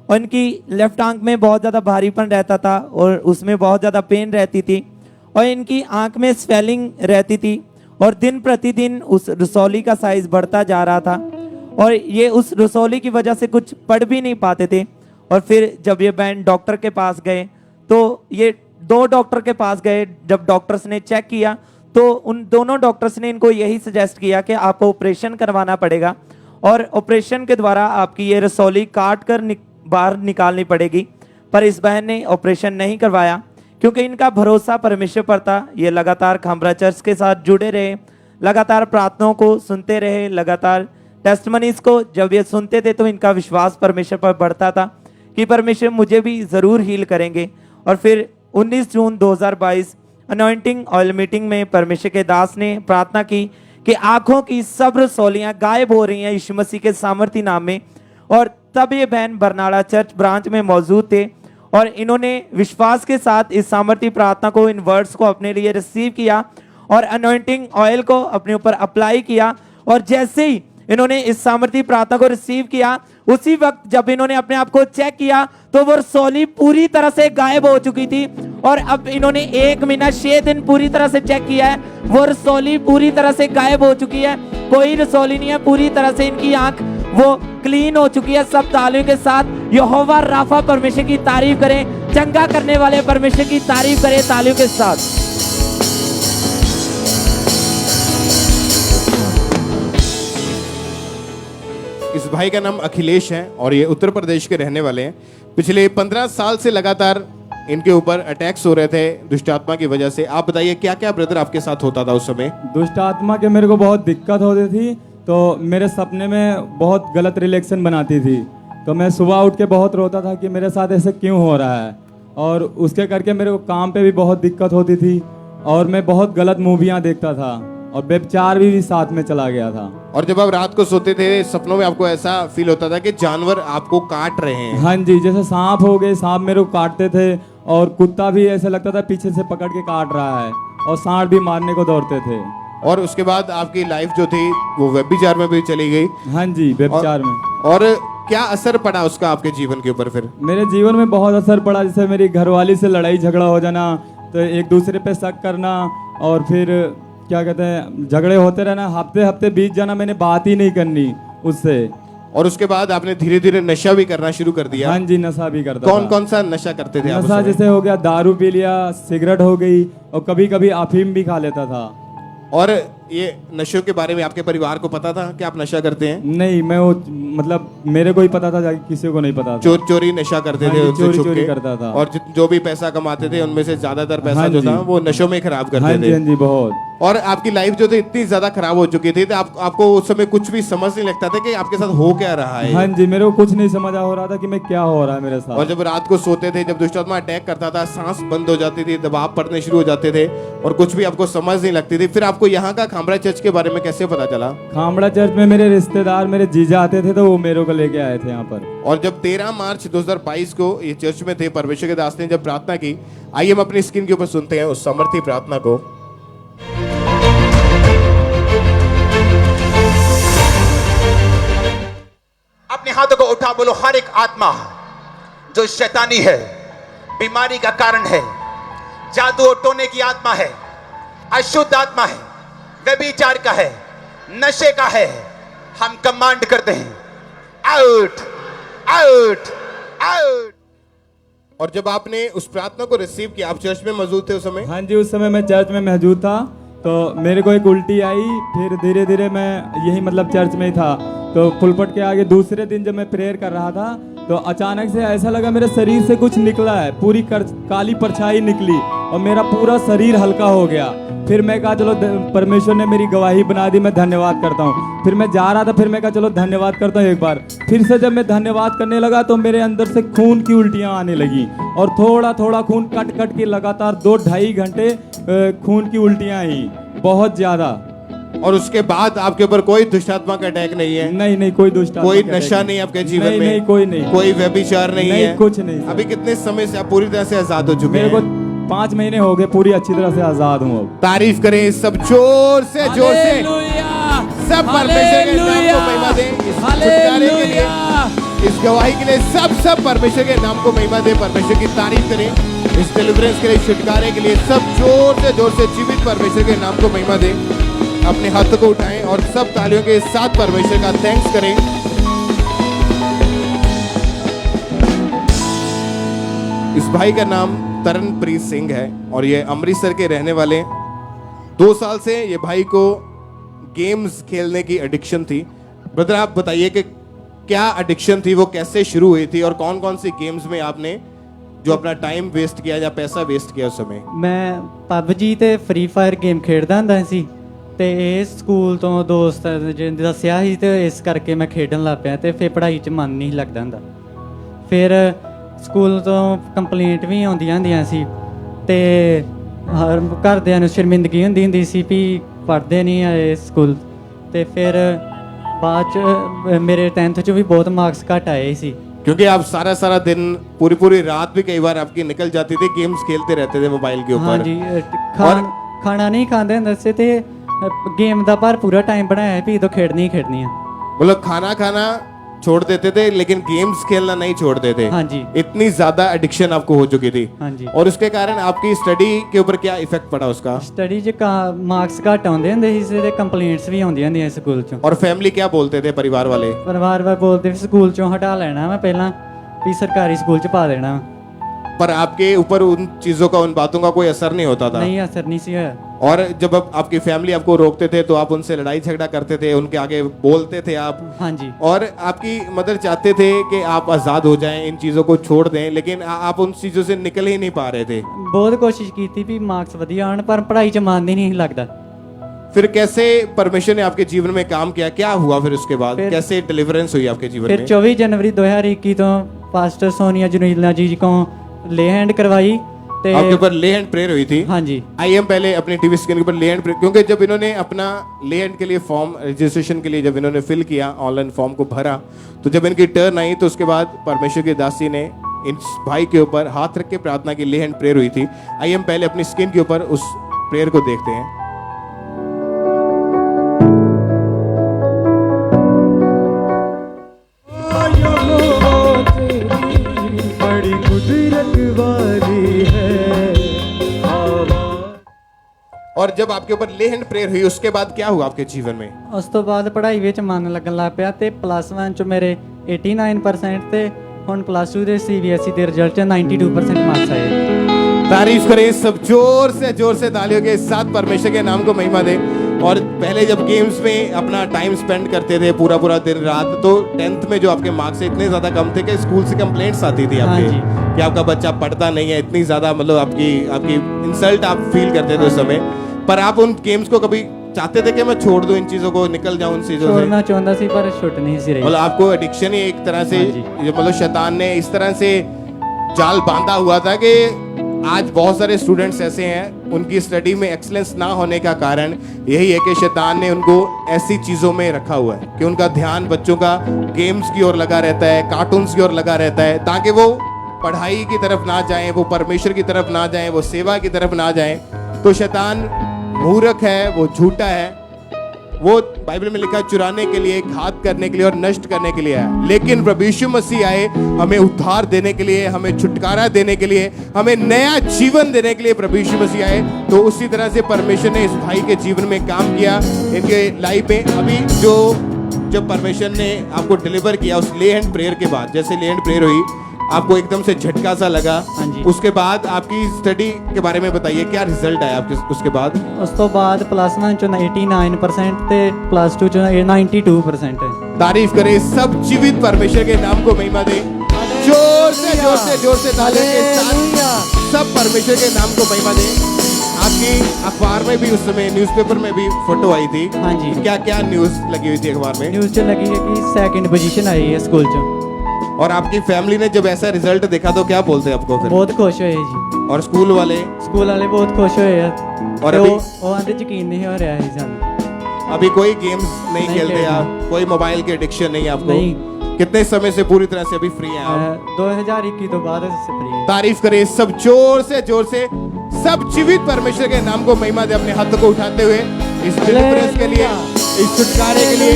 S8: और इनकी लेफ्ट आंख में बहुत ज़्यादा भारीपन रहता था और उसमें बहुत ज़्यादा पेन रहती थी और इनकी आंख में स्वेलिंग रहती थी और दिन प्रतिदिन उस रसौली का साइज बढ़ता जा रहा था और ये उस रसौली की वजह से कुछ पढ़ भी नहीं पाते थे। और फिर जब ये बहन डॉक्टर के पास गए तो ये 2 डॉक्टर के पास गए। जब डॉक्टर्स ने चेक किया तो उन दोनों डॉक्टर्स ने इनको यही सजेस्ट किया कि आपको ऑपरेशन करवाना पड़ेगा और ऑपरेशन के द्वारा आपकी ये रसौली काट कर बाहर निकालनी पड़ेगी। पर इस बहन ने ऑपरेशन नहीं करवाया क्योंकि इनका भरोसा परमेश्वर पर था। ये लगातार खामरा चर्च के साथ जुड़े रहे, लगातार प्रार्थनाओं को सुनते रहे, लगातार टेस्टमनीज को जब ये सुनते थे तो इनका विश्वास परमेश्वर पर बढ़ता था कि परमेश्वर मुझे भी ज़रूर हील करेंगे। और फिर 19 जून 2022 अनॉइंटिंग ऑयल मीटिंग में परमेश्वर के दास ने प्रार्थना की कि आंखों की सब रसौलियाँ गायब हो रही हैं यीशु मसीह के सामर्थी नाम में। और तब ये बहन बरनाला चर्च ब्रांच में मौजूद थे और इन्होंने विश्वास के साथ इस सामर्थी प्रार्थना को, इन वर्ड्स को अपने लिए रिसीव किया और अनॉइंटिंग ऑयल को अपने ऊपर अप्लाई किया। और जैसे ही इन्होंने इस सामर्थी प्रार्थना को रिसीव किया, उसी वक्त जब इन्होंने अपने आप को चेक किया तो वो रसौली पूरी तरह से गायब हो चुकी थी। और अब इन्होंने 1 महीना 6 दिन पूरी तरह से चेक किया है, वो रसौली पूरी तरह से गायब हो चुकी है, कोई रसौली नहीं है, पूरी तरह से इनकी आंख वो क्लीन हो चुकी है। सब तालियों के साथ यहोवा राफा परमेश्वर की तारीफ करें, चंगा करने वाले परमेश्वर की तारीफ करें तालियों के साथ।
S1: इस भाई का नाम अखिलेश है और ये उत्तर प्रदेश के रहने वाले हैं। पिछले 15 साल से लगातार इनके ऊपर अटैक्स हो रहे थे दुष्ट आत्मा की वजह से। आप बताइए क्या क्या ब्रदर आपके साथ होता था उस समय?
S13: दुष्ट आत्मा के मेरे को बहुत दिक्कत होती थी, तो मेरे सपने में बहुत गलत रिलेक्शन बनाती थी, तो मैं सुबह उठ के बहुत रोता था कि मेरे साथ ऐसे क्यों हो रहा है। और उसके करके मेरे को काम पे भी बहुत दिक्कत होती थी और मैं बहुत गलत मूवियाँ देखता था और व्यभिचार भी साथ में चला गया था।
S1: और जब आप रात को सोते थे सपनों में आपको ऐसा फील होता था कि जानवर आपको काट रहे हैं?
S13: हाँ जी, जैसे सांप हो गए, सांप मेरे को काटते थे और कुत्ता भी ऐसे लगता था पीछे से पकड़ के काट रहा है और सांड भी मारने को दौड़ते थे।
S1: और उसके बाद आपकी लाइफ जो थी वो व्यभिचार में भी चली गई?
S13: हाँ जी, व्यभिचार में।
S1: और क्या असर पड़ा उसका आपके जीवन के ऊपर? फिर
S13: मेरे जीवन में बहुत असर पड़ा, जैसे मेरी घरवाली से लड़ाई झगड़ा हो जाना, तो एक दूसरे पे शक करना और फिर क्या कहते हैं झगड़े होते रहना, हफ्ते हफ्ते बीत जाना, मैंने बात ही नहीं करनी उससे।
S1: और उसके बाद आपने धीरे धीरे नशा भी करना शुरू कर दिया?
S13: हाँ जी, नशा भी करता।
S1: कौन कौन सा नशा करते थे आप?
S13: नशा जैसे हो गया दारू पी लिया, सिगरेट हो गई और कभी कभी अफीम भी खा लेता था।
S1: और ये नशों के बारे में आपके परिवार को पता था कि आप नशा करते हैं?
S13: नहीं, मैं वो मतलब मेरे को ही पता था, किसी को नहीं पता था।
S1: चोरी नशा करते थे,
S13: चोरी करता था।
S1: और जो भी पैसा कमाते थे उनमें से ज्यादातर पैसा जो था वो नशों में खराब करते थे।
S13: हाँ जी, बहुत।
S1: और आपकी लाइफ जो थी इतनी ज्यादा खराब हो चुकी थी तो आपको उस समय कुछ भी समझ नहीं लगता था कि आपके साथ हो क्या रहा है।
S13: हाँ जी, मेरे को कुछ नहीं समझ हो रहा था कि मैं क्या हो रहा है मेरे साथ।
S1: और जब रात को सोते थे, जब दुष्ट आत्मा अटैक करता था, सांस बंद हो जाती थी, दबाव पड़ने शुरू हो जाते थे और कुछ भी आपको समझ नहीं लगती थी। फिर आपको यहाँ का खामड़ा चर्च के बारे में कैसे पता चला?
S13: खामड़ा चर्च में मेरे रिश्तेदार, मेरे जीजा आते थे तो वो मेरे को लेके आए थे यहाँ पर।
S1: और जब 13 मार्च 2022 को ये चर्च में थे, परमेश्वर के दास ने जब प्रार्थना की, आइए हम अपनी स्क्रीन के ऊपर सुनते हैं उस सामर्थी प्रार्थना को।
S12: अपने हाथों को उठा, बोलो हर एक आत्मा जो शैतानी है, बीमारी का कारण है, जादू और टोने की आत्मा है, अशुद्ध आत्मा है, व्यभिचार का है, नशे का है, हम कमांड करते हैं, आउट आउट आउट।
S1: और जब आपने उस प्रार्थना को रिसीव किया, आप चर्च में मौजूद थे उस समय?
S13: हाँ जी, उस समय मैं चर्च में मौजूद था। तो मेरे को एक उल्टी आई, फिर धीरे धीरे मैं यही मतलब चर्च में ही था। तो पुलपट के आगे दूसरे दिन जब मैं प्रेयर कर रहा था तो अचानक से ऐसा लगा मेरे शरीर से कुछ निकला है, पूरी काली परछाई निकली और मेरा पूरा शरीर हल्का हो गया। फिर मैं कहा चलो परमेश्वर ने मेरी गवाही बना दी, मैं धन्यवाद करता हूँ। फिर मैं जा रहा था, फिर मैं कहा चलो धन्यवाद करता हूँ एक बार। फिर से जब मैं धन्यवाद करने लगा तो मेरे अंदर से खून की उल्टियाँ आने लगी और थोड़ा थोड़ा खून कट कट के लगातार 2-2.5 घंटे खून की उल्टियाँ आई, बहुत ज्यादा।
S1: और उसके बाद आपके ऊपर कोई दुष्ट आत्मा का अटैक नहीं है?
S13: नहीं नहीं, कोई दुष्ट आत्मा
S1: कोई
S13: का
S1: नशा
S13: अटैक
S1: नहीं आपके जीवन में?
S13: नहीं, कोई नहीं,
S1: कोई व्यभिचार नहीं है?
S13: कुछ नहीं।
S1: अभी कितने समय से आप पूरी तरह से आजाद हो चुके
S13: मेरे को
S1: हैं?
S13: 5 महीने हो गए, पूरी अच्छी तरह से आजाद हूँ अब।
S1: तारीफ करें सब जोर से, जोर से सब परमेश्वर के नाम को महिमा दें। इस छुटकारे के लिए, इस गवाही के लिए सब परमेश्वर के नाम को महिमा दें, परमेश्वर की तारीफ करें। इस डिलीवरेंस के लिए, छुटकारे के लिए सब जोर से जीवित परमेश्वर के नाम को महिमा दें। अपने हाथों को उठाएं और सब तालियों के साथ परमेश्वर का थैंक्स करें। इस भाई का नाम तरनप्रीत सिंह है और ये अमृतसर के रहने वाले। 2 साल से ये भाई को गेम्स खेलने की एडिक्शन थी। ब्रदर आप बताइए कि क्या एडिक्शन थी, वो कैसे शुरू हुई थी और कौन कौन सी गेम्स में आपने जो अपना टाइम वेस्ट किया या पैसा वेस्ट किया उस समय?
S14: मैं PUBG ਤੇ ਫ੍ਰੀ ਫਾਇਰ ਗੇਮ ਖੇਡਦਾ ਹੁੰਦਾ ਸੀ ਤੇ ਇਹ ਸਕੂਲ ਤੋਂ ਦੋਸਤ ਜਿਹਨੇ ਦੱਸਿਆ ਸੀ ਤੇ ਇਸ ਕਰਕੇ ਮੈਂ ਖੇਡਣ ਲੱਗ ਪਿਆ ਤੇ ਫਿਰ ਪੜ੍ਹਾਈ 'ਚ ਮਨ ਨਹੀਂ ਲੱਗਦਾ ਹੁੰਦਾ। ਫਿਰ ਸਕੂਲ ਤੋਂ ਕੰਪਲੇਂਟ ਵੀ ਆਉਂਦੀਆਂ ਹੁੰਦੀਆਂ ਸੀ ਤੇ ਹਰ ਘਰਦਿਆਂ ਨੂੰ ਸ਼ਰਮਿੰਦਗੀ ਹੁੰਦੀ ਸੀ ਵੀ ਪੜ੍ਹਦੇ ਨਹੀਂ ਆਏ ਸਕੂਲ। ਤੇ ਫਿਰ ਬਾਅਦ 'ਚ ਮੇਰੇ 10th 'ਚ ਵੀ ਬਹੁਤ ਮਾਰਕਸ ਘੱਟ ਆਏ ਸੀ।
S1: क्योंकि आप सारा दिन पूरी रात भी कई बार आपकी निकल जाती थी, गेम्स खेलते रहते थे मोबाइल के ऊपर।
S14: हाँ जी, खाना नहीं खाते ਹੁੰਦੇ ਸੀ ਤੇ गेम ਦਾ ਪਰ ਪੂਰਾ ਟਾਈਮ ਬਣਾਇਆ ਵੀ ਇਦੋਂ ਖੇਡਣੀ ਹੈ।
S1: मतलब खाना छोड़ देते थे लेकिन गेम्स खेलना नहीं छोड़ते थे।
S14: हाँ जी,
S1: इतनी ज्यादा एडिक्शन आपको हो चुकी थी।
S14: हाँ जी।
S1: और उसके कारण आपकी स्टडी के ऊपर क्या इफेक्ट पड़ा उसका?
S14: स्टडी 'ਚ ਮਾਰਕਸ ਘੱਟ ਆਉਂਦੇ ਹੁੰਦੇ ਸੀ ਤੇ ਕੰਪਲੇਂਟਸ ਵੀ ਆਉਂਦੀਆਂ ਹੁੰਦੀਆਂ ਸਕੂਲ 'ਚੋਂ।
S1: और फैमिली क्या बोलते थे, परिवार वाले?
S14: ਪਰਿਵਾਰ ਵਾਲੇ ਬੋਲਦੇ ਸੀ ਸਕੂਲ 'ਚੋਂ ਹਟਾ ਲੈਣਾ ਮੈਂ ਪਹਿਲਾਂ ਵੀ ਸਰਕਾਰੀ ਸਕੂਲ 'ਚ ਪਾ ਦੇਣਾ।
S1: पर आपके ऊपर उन चीजों का, उन बातों का कोई असर नहीं होता था?
S14: नहीं, असर नहीं सी है।
S1: और जब आपकी फैमिली आपको रोकते थे तो आप उनसे लड़ाई झगड़ा करते थे, उनके आगे बोलते थे आप?
S14: हाँ जी।
S1: और आपकी मदर चाहते थे कि आप आजाद हो जाएं, इन चीजों को छोड़ दें, लेकिन आप उन चीजों से निकल ही नहीं पा रहे थे।
S14: बहुत कोशिश की थी भी मार्क्स ਵਧੀਆ ਆਉਣ ਪਰ ਪੜ੍ਹਾਈ 'ਚ ਮਨ ਹੀ नहीं लगता।
S1: फिर कैसे परमेश्वर ने आपके जीवन में काम किया, क्या हुआ फिर उसके बाद? कैसे डिलीवरेंस हुई आपके जीवन में?
S14: फिर 24 जनवरी 2021 ਤੋਂ पास्टर सोनिया जुनीला जी को ले हैंड करवाई।
S1: आपके ऊपर ले हैंड प्रेयर हुई थी?
S14: हाँ जी।
S1: आइए हम पहले अपनी टीवी स्क्रीन के ऊपर ले हैंड प्रेयर, क्योंकि जब इन्होंने अपना ले हैंड के लिए फॉर्म रजिस्ट्रेशन के लिए जब इन्होंने फिल किया, ऑनलाइन फॉर्म को भरा, तो जब इनकी टर्न आई तो उसके बाद परमेश्वर के दासी ने इस भाई के ऊपर हाथ रख के प्रार्थना की, ले हैंड प्रेयर हुई थी। आइए हम पहले अपनी स्क्रीन के ऊपर उस प्रेयर को देखते हैं।
S7: बड़ी कुदरत वाली है।
S1: और जब आपके ऊपर ले हैंड प्रेयर हुई उसके बाद क्या हुआ आपके जीवन में?
S14: ਉਸ ਤੋਂ ਬਾਅਦ ਪੜ੍ਹਾਈ ਵਿੱਚ ਮਨ ਲੱਗਣ ਲੱਗ ਪਿਆ ਤੇ +1 'ਚ ਮੇਰੇ 89% ਤੇ ਹੁਣ +2 ਦੇ CBSE ਦੇ ਰਿਜ਼ਲਟ 'ਚ 92% मार्क्स आए।
S1: तारीफ करें सब जोर से तालियों के साथ परमेश्वर के नाम को महिमा दें। और पहले जब गेम्स में अपना टाइम स्पेंड करते थे पूरा दिन रात, तो 10th में जो आपके मार्क्स इतने ज्यादा कम थे कि स्कूल से कंप्लेंट्स आती थी आपके कि आपका बच्चा पढ़ता नहीं है, इतनी ज्यादा मतलब आपकी इंसल्ट आप फील करते थे उस समय। पर आप उन गेम्स को कभी चाहते थे कि मैं छोड़ दूं इन चीजों को, निकल जाऊं उन चीजों से?
S14: छोड़ना चाहता सी पर छुट नहीं सी रही।
S1: मतलब आपको एडिक्शन ही एक तरह से, मतलब शैतान ने इस तरह से जाल बांधा हुआ था कि आज बहुत सारे स्टूडेंट्स ऐसे हैं, उनकी स्टडी में एक्सीलेंस ना होने का कारण यही है कि शैतान ने उनको ऐसी चीजों में रखा हुआ है कि उनका ध्यान बच्चों का गेम्स की ओर लगा रहता है, कार्टून्स की ओर लगा रहता है, ताकि वो पढ़ाई की तरफ ना जाएं, वो परमेश्वर की तरफ ना जाएं, वो सेवा की तरफ ना जाएं। तो शैतान मूर्ख है, वो झूठा है, वो बाइबल में लिखा है चुराने के लिए, घात करने के लिए और नष्ट करने के लिए है। लेकिन प्रभु यीशु मसीह आए हमें उद्धार देने के लिए, हमें छुटकारा देने के लिए, हमें नया जीवन देने के लिए प्रभु यीशु मसीह आए। तो उसी तरह से परमेश्वर ने इस भाई के जीवन में काम किया, इनके लाइफ में। अभी जब परमेश्वर ने आपको डिलीवर किया उस ले हैंड प्रेयर के बाद, जैसे ले हैंड प्रेयर हुई आपको एकदम से झटका सा लगा, उसके बाद आपकी स्टडी के बारे में बताइए, क्या रिजल्ट आया आपके उसके बाद?
S14: उस तो बाद +1 चो 89% ते +2 चो 92% है।
S1: तारीफ करें सब जीवित परमेश्वर के नाम को महिमा दे। जोर से तालियों के साथ सब परमेश्वर के नाम को महिमा दे। आपकी अखबार में भी उस समय न्यूज़पेपर में भी फोटो आई थी।
S14: हाँ जी।
S1: क्या न्यूज़ लगी हुई थी अखबार में?
S14: न्यूज़ जो लगी है कि 2nd पोजीशन आई है स्कूल चो।
S1: और आपकी फैमिली ने जब ऐसा रिजल्ट देखा तो क्या बोलते हैं आपको फिर?
S14: बहुत खुश हुए जी।
S1: और स्कूल वाले
S14: बहुत खुश हुए हैं।
S1: और अभी
S14: वो आंधे यकीन नहीं हो रहा है जान।
S1: अभी कोई गेम्स नहीं खेलते आप, कोई मोबाइल की एडिक्शन नहीं आपको?
S14: नहीं।
S1: कितने समय से पूरी तरह से अभी फ्री हैं आप?
S14: 2021 तो बाद से फ्री।
S1: तारीफ करें सब जोर से सब जीवित परमेश्वर के नाम को महिमा दे, अपने हाथों को उठाते हुए इस डिलीवरेंस के लिए, इस छुटकारे के लिए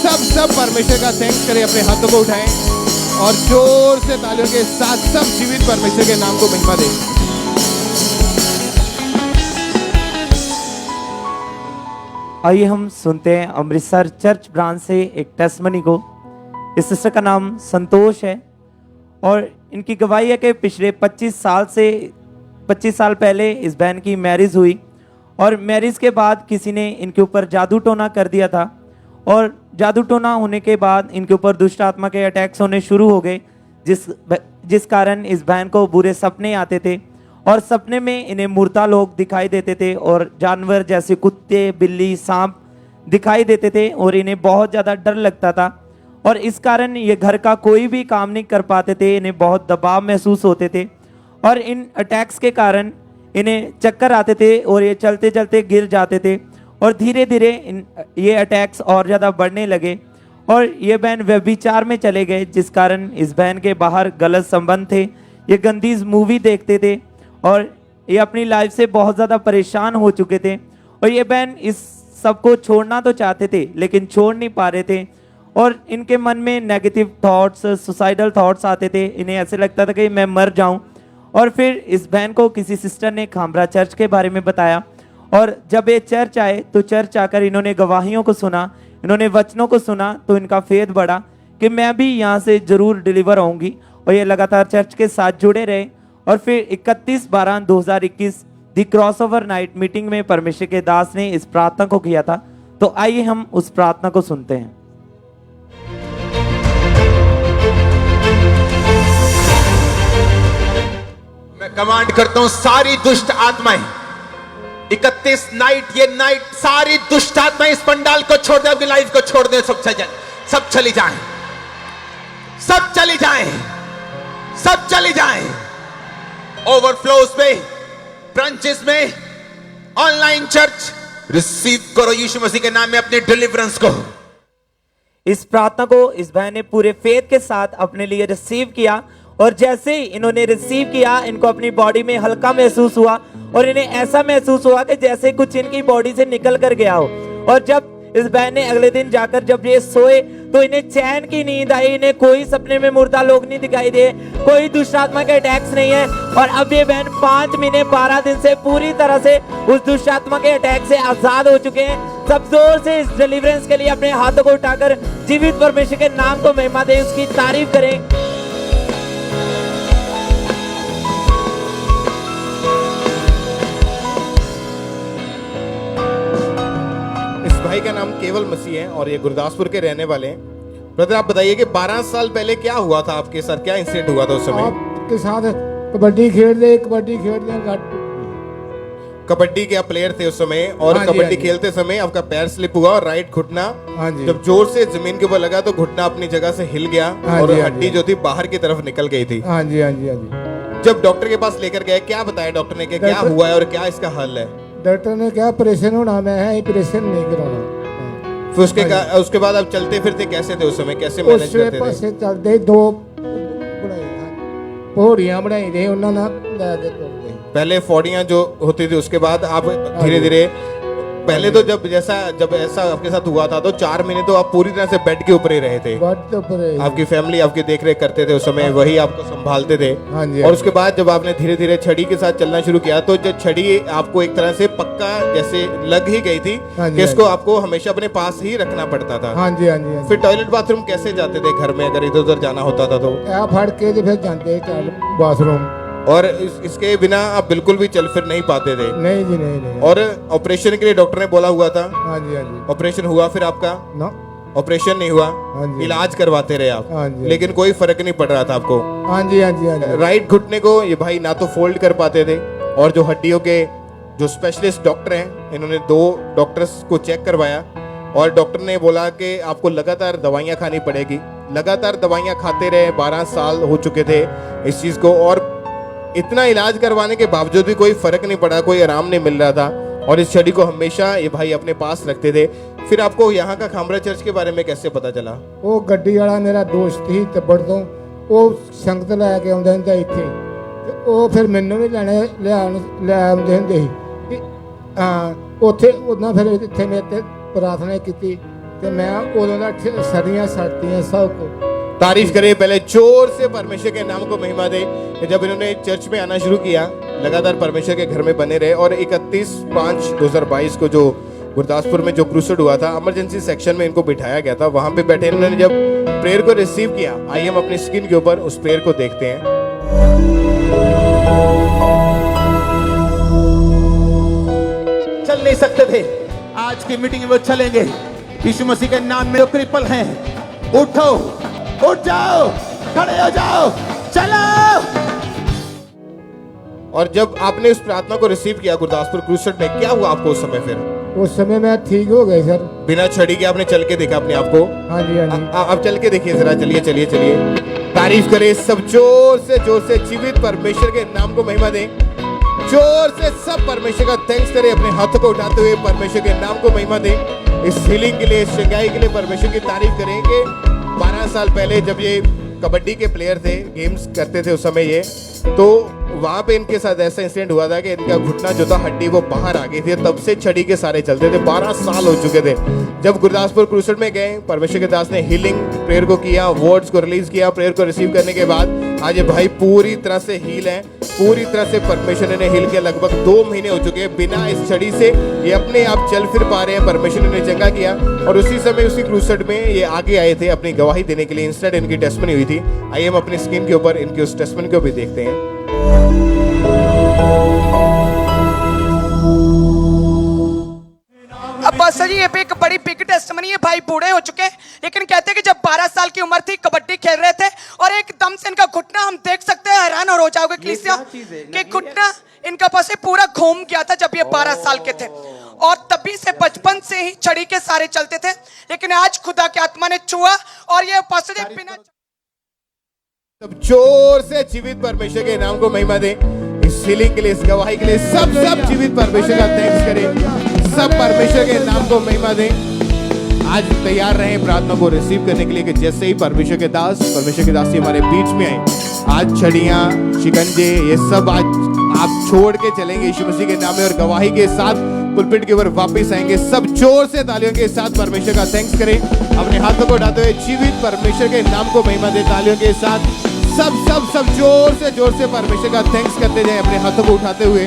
S1: सब परमेश्वर का थैंक्स करें, अपने हाथों को उठाएं और जोर से तालियों के साथ सब जीवित परमेश्वर के नाम को महिमा दें।
S8: आइए हम सुनते हैं अमृतसर चर्च ब्रांच से एक टेस्टमनी को। इस सिस्टर का नाम संतोष है और इनकी गवाही है कि पिछले 25 साल पहले इस बहन की मैरिज हुई और मैरिज के बाद किसी ने इनके ऊपर जादू टोना कर दिया था और जादू टोना होने के बाद इनके ऊपर दुष्ट आत्मा के अटैक्स होने शुरू हो गए, जिस कारण इस बहन को बुरे सपने आते थे और सपने में इन्हें मुर्दा लोग दिखाई देते थे और जानवर जैसे कुत्ते, बिल्ली, सांप दिखाई देते थे और इन्हें बहुत ज़्यादा डर लगता था और इस कारण ये घर का कोई भी काम नहीं कर पाते थे। इन्हें बहुत दबाव महसूस होते थे और इन अटैक्स के कारण इन्हें चक्कर आते थे और ये चलते चलते गिर जाते थे और धीरे धीरे ये अटैक्स और ज़्यादा बढ़ने लगे और ये बहन व्यभिचार में चले गए, जिस कारण इस बहन के बाहर गलत संबंध थे। ये गंदी मूवी देखते थे और ये अपनी लाइफ से बहुत ज़्यादा परेशान हो चुके थे और ये बहन इस सब को छोड़ना तो चाहते थे लेकिन छोड़ नहीं पा रहे थे और इनके मन में नेगेटिव थॉट्स, सुसाइडल थॉट्स आते थे। इन्हें ऐसे लगता था कि मैं मर जाऊं और फिर इस बहन को किसी सिस्टर ने खामरा चर्च के बारे में बताया और जब ये चर्च आए तो चर्च आकर इन्होंने गवाहियों को सुना, इन्होंने वचनों को सुना तो इनका फेथ बढ़ा कि मैं भी यहाँ से ज़रूर डिलीवर होंगी और ये लगातार चर्च के साथ जुड़े रहे और फिर 31/12/2021 दी क्रॉसओवर नाइट मीटिंग में परमेश्वर के दास ने इस प्रार्थना को किया था। तो आइए हम उस प्रार्थना को सुनते हैं।
S12: मैं कमांड करता हूं सारी दुष्ट आत्माएं 31 नाइट, ये नाइट सारी दुष्ट आत्माएं इस पंडाल को छोड़ दे, अपनी लाइफ को छोड़ दे, सब चली जाएं, सब चली जाएं, सब चली जाएं। ओवरफ्लोज में, ब्रांचेस में, ऑनलाइन चर्च रिसीव करो यीशु मसीह के नाम में अपने डिलीवरेंस को।
S8: इस प्रार्थना को इस बहन ने पूरे फेथ के साथ अपने लिए रिसीव किया और जैसे ही इन्होंने रिसीव किया इनको अपनी बॉडी में हल्का महसूस हुआ और इन्हें ऐसा महसूस हुआ कि जैसे कुछ इनकी बॉडी से निकल कर गया हो। और जब इस बहन ने अगले दिन जाकर जब ये सोए तो इन्हें चैन की नींद आई, इन्हें कोई सपने में मुर्दा लोग नहीं दिखाई दे, कोई दुष्ट आत्मा के अटैक्स नहीं है और अब ये बहन 5 महीने 12 दिन से पूरी तरह से उस दुष्ट आत्मा के अटैक से आजाद हो चुके हैं। सब जोर से इस डिलीवरेंस के लिए अपने हाथों को उठाकर जीवित परमेश्वर के नाम को महिमा दें, उसकी तारीफ करें।
S1: भाई का नाम केवल मसीह है और ये गुरदासपुर के रहने वाले हैं। ब्रदर आप बताइए कि 12 साल पहले क्या हुआ था आपके साथ, क्या इंसिडेंट हुआ था उस समय?
S15: आपके साथ कबड्डी खेल रहे
S1: कबड्डी के आप प्लेयर थे उस समय और
S15: हाँ जी,
S1: कबड्डी
S15: हाँ जी।
S1: खेलते समय आपका पैर स्लिप हुआ और राइट घुटना
S15: हाँ जी।
S1: जब जोर से जमीन के ऊपर लगा तो घुटना अपनी जगह से हिल गया
S15: हाँ
S1: और
S15: जी, हाँ
S1: हड्डी
S15: जी।
S1: जो थी बाहर की तरफ निकल गई थी।
S15: हाँ जी हाँ जी हाँ जी।
S1: जब डॉक्टर के पास लेकर गए क्या बताया डॉक्टर ने कि क्या
S15: डॉक्टर-
S1: हुआ है और क्या इसका हल है?
S15: डॉक्टर ने क्या ऑपरेशन होना, मैं है ऑपरेशन नहीं कराना।
S1: फिर उसके बाद आप चलते फिरते कैसे थे उस समय, कैसे मैनेज
S15: उससे
S1: करते थे?
S15: पासे चलते दो पौड़ियां बनाई थे उन्होंने ले के तुरते।
S1: पहले फौड़ियां जो होती थी उसके बाद आप धीरे धीरे पहले तो जब ऐसा आपके साथ हुआ था तो 4 महीने तो आप पूरी तरह से बेड के ऊपर ही रहे थे।
S15: बेड के ऊपर ही।
S1: आपकी फैमिली आपकी देख रेख करते थे उस समय, वही आपको संभालते थे।
S15: हाँ जी।
S1: और उसके बाद जब आपने धीरे धीरे छड़ी के साथ चलना शुरू किया तो जब छड़ी आपको एक तरह से पक्का जैसे लग ही गई थी
S15: हाँ जी,
S1: कि इसको
S15: हाँ जी।
S1: आपको हमेशा अपने पास ही रखना पड़ता था।
S15: हाँ जी हाँ जी हाँ जी।
S1: फिर टॉयलेट बाथरूम कैसे जाते थे घर में अगर इधर उधर जाना होता था तो?
S15: आ फड़ के ते फिर जाते चल बाथरूम।
S1: और इसके बिना आप बिल्कुल भी चल फिर नहीं पाते थे?
S15: नहीं जी नहीं नहीं।
S1: और ऑपरेशन के लिए डॉक्टर ने बोला हुआ था?
S15: हाँ जी हाँ जी।
S1: ऑपरेशन हुआ फिर आपका?
S15: ना
S1: ऑपरेशन नहीं हुआ?
S15: हाँ जी।
S1: इलाज करवाते रहे आप?
S15: हाँ जी।
S1: लेकिन कोई फर्क नहीं पड़ रहा था आपको?
S15: हाँ जी हाँ जी हाँ जी।
S1: राइट घुटने को ये भाई ना तो फोल्ड कर पाते थे और जो हड्डियों के जो स्पेशलिस्ट डॉक्टर हैं इन्होंने 2 डॉक्टर्स को चेक करवाया और डॉक्टर ने बोला कि आपको लगातार दवाइयाँ खानी पड़ेगी। लगातार दवाइयाँ खाते रहे, 12 साल हो चुके थे इस चीज़ को और इतना इलाज करवाने के बावजूद भी कोई फर्क नहीं पड़ा, कोई आराम नहीं मिल रहा था और इस छड़ी को हमेशा ये भाई अपने पास रखते थे। फिर आपको यहाँ का खामरा चर्च के बारे में कैसे पता चला?
S15: वो गड्डी वाला मेरा दोस्त ही तब्बड़ तो वो संगत लैके आਉਂਦਾ ਹੁੰਦਾ ਇੱਥੇ ਤੇ ਉਹ ਫਿਰ ਮੈਨੂੰ ਵੀ ਲੈ ਆਉਂਦੇ ਹੁੰਦੇ ਸੀ। ਉੱਥੇ ਉਹਨਾਂ ਫਿਰ ਇੱਥੇ ਮੇਰੇ ਤੇ ਪ੍ਰਾਰਥਨਾ ਕੀਤੀ ਤੇ ਮੈਂ ਉਦੋਂ ਦਾ ਸੜੀਆਂ ਸੜਤੀਆਂ ਸਭ ਕੁਝ।
S1: तारीफ करें पहले जोर से परमेश्वर के नाम को महिमा दे कि जब इन्होंने चर्च में आना शुरू किया लगातार परमेश्वर के घर में बने रहे और 31/5/2022 को जो गुरदासपुर में जो क्रूसेड हुआ था इमरजेंसी सेक्शन में इनको बिठाया गया था, वहां पे बैठे इन्होंने जब प्रेयर को रिसीव किया। आइए हम अपनी स्क्रीन के ऊपर उस प्रेयर को देखते हैं।
S12: चल नहीं सकते थे, आज की मीटिंग में वो चलेंगे। यीशु मसीह के नाम में जो क्रिपल हैं उठो, उठ जाओ, खड़े हो जाओ, चलो।
S1: और जब आपने उस प्रार्थना को रिसीव किया गुरदासपुर क्रूसेड में, क्या हुआ आपको उस समय? फिर
S15: उस समय मैं ठीक हो गए सर।
S1: बिना छड़ी के आपने चल के देखा अपने आप को?
S15: हाँ जी हाँ जी।
S1: आप चल के देखिए जरा, चलिए चलिए चलिए। तारीफ करें सब जोर से जीवित परमेश्वर के नाम को महिमा दें। जोर से सब परमेश्वर का थैंक्स करें, अपने हाथों को उठाते हुए परमेश्वर के नाम को महिमा दें। इस हीलिंग के लिए, इस चंगाई के लिए परमेश्वर की तारीफ करें कि 12 साल पहले जब ये कबड्डी के प्लेयर थे, गेम्स करते थे उस समय ये, तो वहां पे इनके साथ ऐसा इंसिडेंट हुआ था कि इनका घुटना जो था हड्डी वो बाहर आ गई थी। तब से छड़ी के सारे चलते थे, 12 साल हो चुके थे। जब गुरदासपुर क्रूसेड में गए, परमेश्वर के दास ने हीलिंग प्रेयर को किया, वर्ड्स को रिलीज किया। प्रेयर को रिसीव करने के बाद आज ये भाई पूरी तरह से हील है, पूरी तरह से परमेश्वर ने हील किया। लगभग 2 महीने हो चुके हैं बिना इस छड़ी से ये अपने आप चल फिर पा रहे हैं। परमेश्वर ने चंगा किया और उसी समय उसी क्रूसेड में ये आगे आए थे अपनी गवाही देने के लिए। इंस्टेंट इनकी टेस्टमनी हुई थी। आइए हम अपनी स्क्रीन के ऊपर इनकी उस टेस्टमनी को भी देखते हैं।
S4: अब पास्टर जी ये भी एक बड़ी बिग टेस्टमनी है। भाई बूढ़े हो चुके हैं लेकिन कहते हैं कि जब 12 साल की उम्र थी कबड्डी खेल रहे थे और एकदम से इनका घुटना हम देख सकते हैं, हैरान और हो जाओगे कलीसिया कि घुटना इनका पास पूरा घूम गया था जब ये 12 साल के थे और तभी से बचपन से ही छड़ी के सारे चलते थे। लेकिन आज खुदा की आत्मा ने छुआ और ये पास्टर जी बिना
S1: सब जोर से जीवित परमेश्वर के नाम को महिमा दें। इस हीलिंग के लिए, इस गवाही के लिए सब जीवित परमेश्वर का थैंक्स करें। सब परमेश्वर के नाम को महिमा दें। आज तैयार रहे प्रार्थना को रिसीव करने के लिए कि जैसे ही परमेश्वर के दास हमारे बीच में आए, आज छड़ियां, शिकंजे, ये सब आज आप छोड़ के चलेंगे यीशु मसीह के नाम में और गवाही के साथ पुलपिट के ऊपर वापस आएंगे। सब जोर से तालियों के साथ परमेश्वर का थैंक्स करें। अपने हाथों को उठाते हुए जीवित परमेश्वर के नाम को महिमा दें। तालियों के साथ सब जोर से परमेश्वर का थैंक्स करते जाए अपने हाथों को उठाते हुए।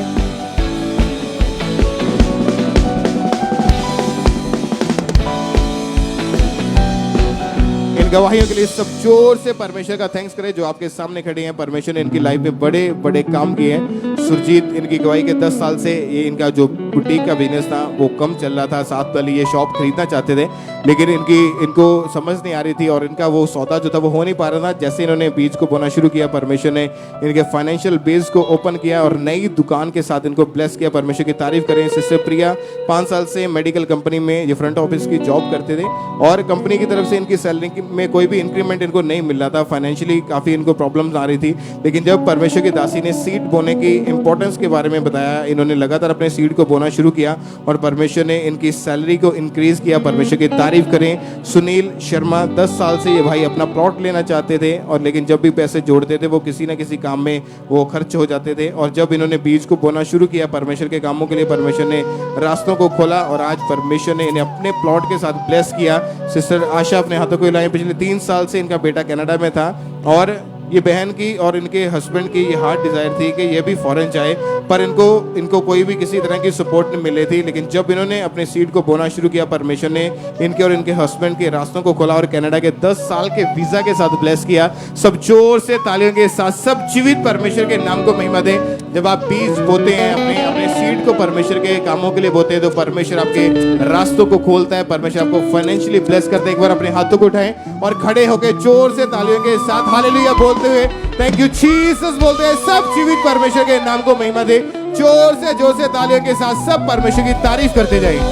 S1: गवाहियों के लिए सब जोर से परमेश्वर का थैंक्स करें जो आपके सामने खड़े हैं। परमेश्वर ने इनकी लाइफ में बड़े बड़े काम किए हैं। सुरजीत इनकी गवाही के 10 साल से ये इनका जो बुटीक का बिजनेस था वो कम चल रहा था। साथ वाली ये शॉप खरीदना चाहते थे लेकिन इनको समझ नहीं आ रही थी और इनका वो सौदा जो था वो हो नहीं पा रहा था। जैसे इन्होंने बीज को बोना शुरू किया, परमेश्वर ने इनके फाइनेंशियल बेस को ओपन किया और नई दुकान के साथ इनको ब्लेस किया। परमेश्वर की तारीफ करें। सिस्टर प्रिया 5 साल से मेडिकल कंपनी में ये फ्रंट ऑफिस की जॉब करते थे और कंपनी की तरफ से इनकी सैलरी में कोई भी इंक्रीमेंट इनको नहीं मिल रहा था। फाइनेंशियली काफ़ी इनको प्रॉब्लम्स आ रही थी। लेकिन जब परमेश्वर की दासी ने सीड बोने की इंपॉर्टेंस के बारे में बताया, इन्होंने लगातार अपने सीड को बोना शुरू किया और परमेश्वर ने इनकी सैलरी को इंक्रीज किया। परमेश्वर की तारीफ करें। सुनील शर्मा 10 साल से ये भाई अपना प्लॉट लेना चाहते थे और लेकिन जब भी पैसे जोड़ते थे वो किसी ना किसी काम में वो खर्च हो जाते थे और जब इन्होंने बीज को बोना शुरू किया परमेश्वर के कामों के लिए, परमेश्वर ने रास्तों को खोला और आज परमेश्वर ने इन्हें अपने प्लॉट के साथ ब्लेस किया। सिस्टर आशा अपने हाथों को हिलाएं। पिछले 3 साल से इनका बेटा कनाडा में था और ये बहन की और इनके हस्बैंड की ये हार्ट डिजायर थी कि ये भी फॉरेन जाए, पर इनको कोई भी किसी तरह की सपोर्ट नहीं मिली थी। लेकिन जब इन्होंने अपने सीड को बोना शुरू किया परमेश्वर ने इनके और इनके हस्बैंड के रास्तों को खोला और कनाडा के 10 साल के वीजा के साथ ब्लेस किया। सब जोर से तालियों के साथ सब जीवित परमेश्वर के नाम को महिमा दें। जब आप बीज बोते हैं अपने सीड को परमेश्वर के कामों के लिए बोते हैं तो परमेश्वर आपके रास्तों को खोलता है। परमेश्वर आपको फाइनेंशियली ब्लेस करते हैं। एक बार अपने हाथों को उठाएं और खड़े होकर जोर से तालियों के साथ हालेलुया बोलते हुए थैंक यू जीसस बोलते हैं। सब जीवित परमेश्वर के नाम को महिमा दे। जोर से तालियों के साथ सब परमेश्वर की तारीफ करते जाएं।